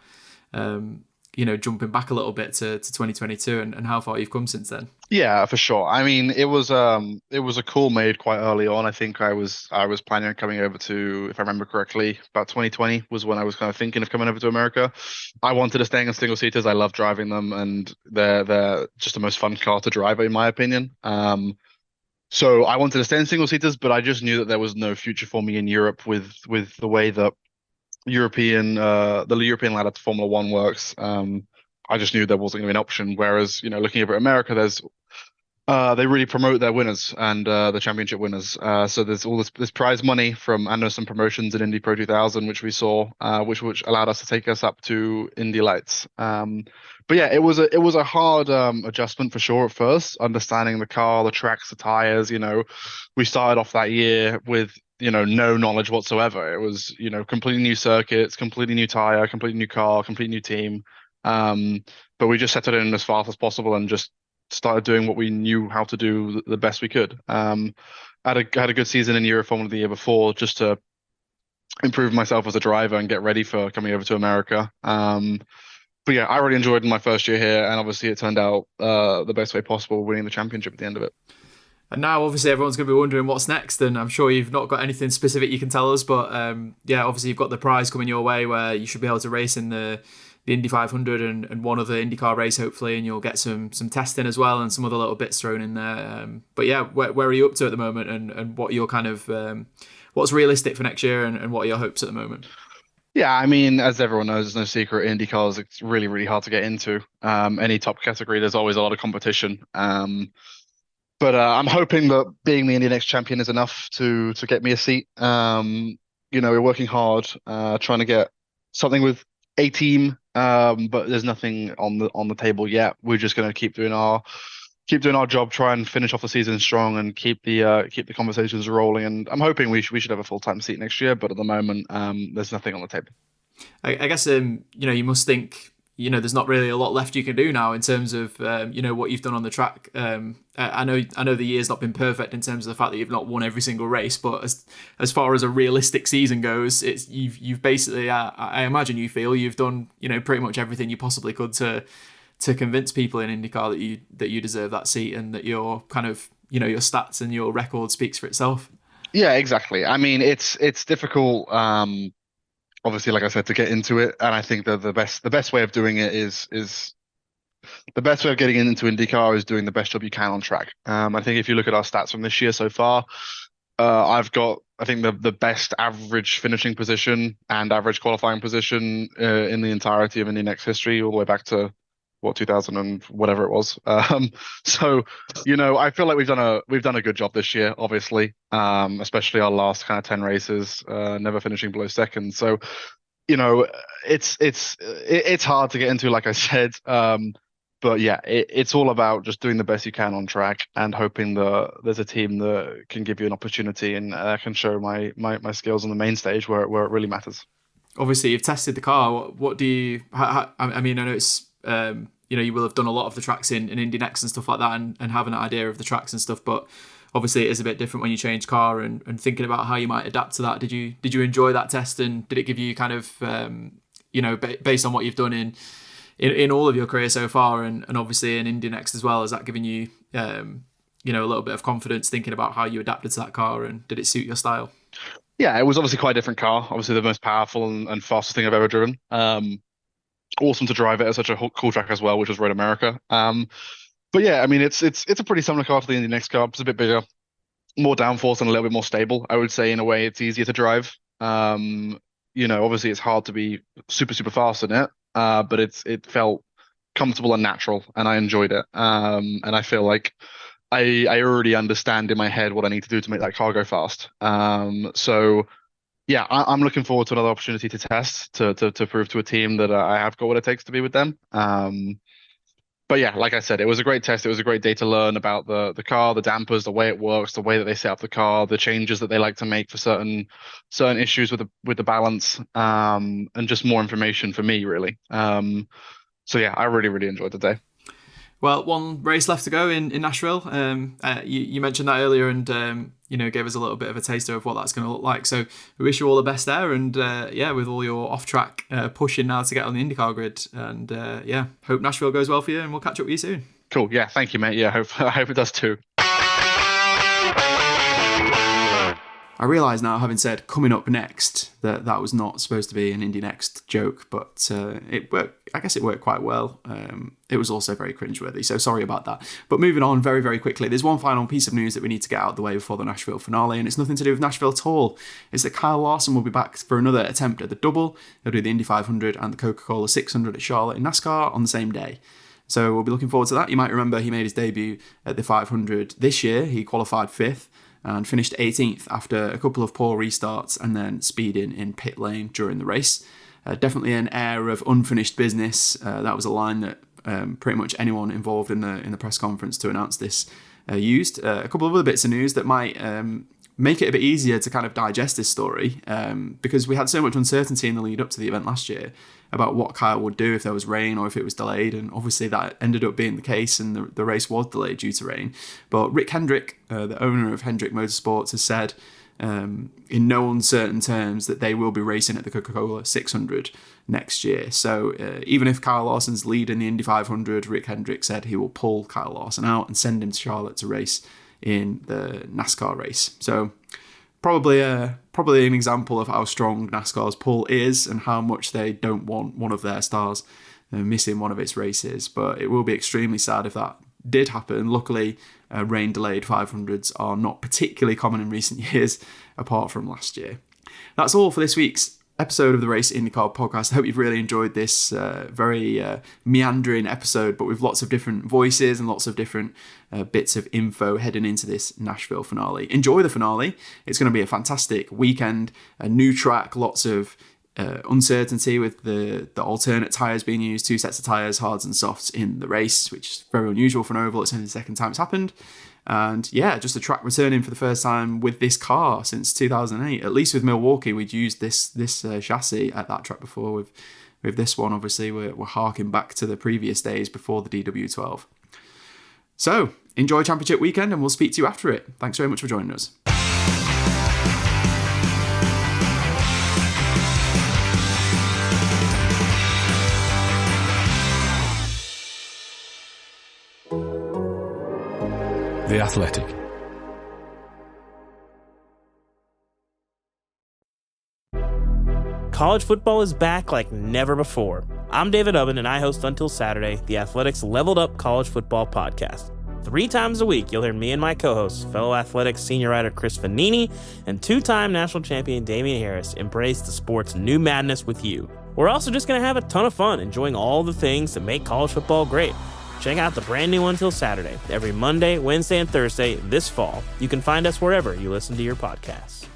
jumping back a little bit to 2022 and how far you've come since then. Yeah, for sure. I mean, it was a call made quite early on. I think I was planning on coming over to, if I remember correctly, about 2020 was when I was kind of thinking of coming over to America. I wanted to stay in single seaters. I love driving them, and they're just the most fun car to drive, in my opinion. So I wanted to stay in single seaters, but I just knew that there was no future for me in Europe with the way that the European ladder to Formula One works. I just knew there wasn't going to be an option. Whereas, looking over at America, they really promote their winners and the championship winners. So there's all this prize money from, and there's some promotions in Indy Pro 2000, which we saw, which allowed us to take us up to Indy Lights. But yeah, it was a hard adjustment for sure at first, understanding the car, the tracks, the tires. We started off that year with no knowledge whatsoever. It was completely new circuits, completely new tire, completely new car, completely new team. But we just settled in as fast as possible and just started doing what we knew how to do the best we could. Had a good season in Europe Formula the year before, just to improve myself as a driver and get ready for coming over to America. But yeah, I really enjoyed my first year here, and obviously it turned out the best way possible, winning the championship at the end of it. And now, obviously, everyone's going to be wondering what's next, and I'm sure you've not got anything specific you can tell us, but yeah, obviously you've got the prize coming your way where you should be able to race in the Indy 500 and one other IndyCar race, hopefully, and you'll get some testing as well and some other little bits thrown in there. But yeah, where are you up to at the moment, and what your kind of what's realistic for next year, and what are your hopes at the moment? Yeah, I mean, as everyone knows, there's no secret. IndyCars, it's really, really hard to get into. Any top category, there's always a lot of competition. But I'm hoping that being the Indy NXT champion is enough to get me a seat. We're working hard, trying to get something with a team, but there's nothing on the table yet. We're just going to keep doing our job, try and finish off the season strong, and keep the conversations rolling. And I'm hoping we should have a full-time seat next year. But at the moment, there's nothing on the table. I guess you must think there's not really a lot left you can do now in terms of what you've done on the track. I know the year's not been perfect in terms of the fact that you've not won every single race, but as far as a realistic season goes, you've basically I imagine you feel you've done pretty much everything you possibly could to convince people in IndyCar that you deserve that seat, and that your kind of your stats and your record speaks for itself. Yeah, exactly. I mean, it's difficult. Obviously, like I said, to get into it, and I think that the best way of doing it is the best way of getting into IndyCar is doing the best job you can on track. I think if you look at our stats from this year so far, I've got, I think, the best average finishing position and average qualifying position in the entirety of Indy NXT history, all the way back to 2000 and whatever it was. So I feel like we've done a good job this year, obviously, especially our last kind of 10 races, never finishing below second. So it's hard to get into, like I said. But yeah, it's all about just doing the best you can on track and hoping that there's a team that can give you an opportunity and can show my skills on the main stage where it really matters. Obviously, you've tested the car. What do you? I mean, I know it's you will have done a lot of the tracks in Indy NXT and stuff like that, and have an idea of the tracks and stuff. But obviously, it is a bit different when you change car and thinking about how you might adapt to that. Did you enjoy that test, and did it give you kind of based on what you've done in all of your career so far, and obviously in Indy NXT as well, has that given you a little bit of confidence thinking about how you adapted to that car, and did it suit your style? Yeah, it was obviously quite a different car. Obviously, the most powerful and fastest thing I've ever driven. Awesome to drive it at such a cool track as well, which was Road America. But yeah, I mean, it's a pretty similar car to the Indy NXT car. It's a bit bigger, more downforce, and a little bit more stable. I would say, in a way, it's easier to drive. Obviously, it's hard to be super, super fast in it, but it felt comfortable and natural, and I enjoyed it. And I feel like I already understand in my head what I need to do to make that car go fast. So yeah, I'm looking forward to another opportunity to test to prove to a team that I have got what it takes to be with them. But yeah, like I said, it was a great test. It was a great day to learn about the car, the dampers, the way it works, the way that they set up the car, the changes that they like to make for certain issues with the balance, and just more information for me, really. So yeah, I really, really enjoyed the day. Well, one race left to go in Nashville. You mentioned that earlier, and gave us a little bit of a taster of what that's going to look like. So we wish you all the best there, and with all your off-track pushing now to get on the IndyCar grid, and hope Nashville goes well for you, and we'll catch up with you soon. Cool. Yeah, thank you, mate. Yeah, I hope it does too. I realise now, having said coming up next, that was not supposed to be an Indy NXT joke, but it worked. I guess it worked quite well. It was also very cringeworthy, so sorry about that. But moving on very, very quickly, there's one final piece of news that we need to get out of the way before the Nashville finale, and it's nothing to do with Nashville at all. It's that Kyle Larson will be back for another attempt at the double. He'll do the Indy 500 and the Coca-Cola 600 at Charlotte in NASCAR on the same day. So we'll be looking forward to that. You might remember he made his debut at the 500 this year. He qualified 5th. And finished 18th after a couple of poor restarts and then speeding in pit lane during the race. Definitely an air of unfinished business. That was a line that pretty much anyone involved in the press conference to announce this used. A couple of other bits of news that might make it a bit easier to kind of digest this story, because we had so much uncertainty in the lead up to the event last year about what Kyle would do if there was rain or if it was delayed, and obviously that ended up being the case, and the race was delayed due to rain. But Rick Hendrick, the owner of Hendrick Motorsports, has said in no uncertain terms that they will be racing at the Coca-Cola 600 next year. So even if Kyle Larson's leading the Indy 500, Rick Hendrick said he will pull Kyle Larson out and send him to Charlotte to race in the NASCAR race. So probably an example of how strong NASCAR's pull is and how much they don't want one of their stars missing one of its races. But it will be extremely sad if that did happen. Luckily, rain delayed 500s are not particularly common in recent years, apart from last year. That's all for this week's episode of the Race IndyCar Podcast. I hope you've really enjoyed this very meandering episode, but with lots of different voices and lots of different bits of info heading into this Nashville finale. Enjoy the finale. It's going to be a fantastic weekend, a new track, lots of uncertainty with the alternate tyres being used, 2 sets of tyres, hards and softs in the race, which is very unusual for an oval. It's only the second time it's happened. And yeah, just a track returning for the first time with this car since 2008. At least with Milwaukee, we'd used this chassis at that track before. With this one, obviously, we're harking back to the previous days before the DW12. So, enjoy Championship weekend, and we'll speak to you after it. Thanks very much for joining us. The Athletic. College football is back like never before. I'm David Ubben, and I host Until Saturday, the Athletics Leveled Up College Football Podcast. 3 times a week, you'll hear me and my co-hosts, fellow Athletics senior writer Chris Vanini and 2-time national champion Damian Harris, embrace the sport's new madness with you. We're also just going to have a ton of fun enjoying all the things that make college football great. Check out the brand new Until Saturday every Monday, Wednesday, and Thursday this fall. You can find us wherever you listen to your podcasts.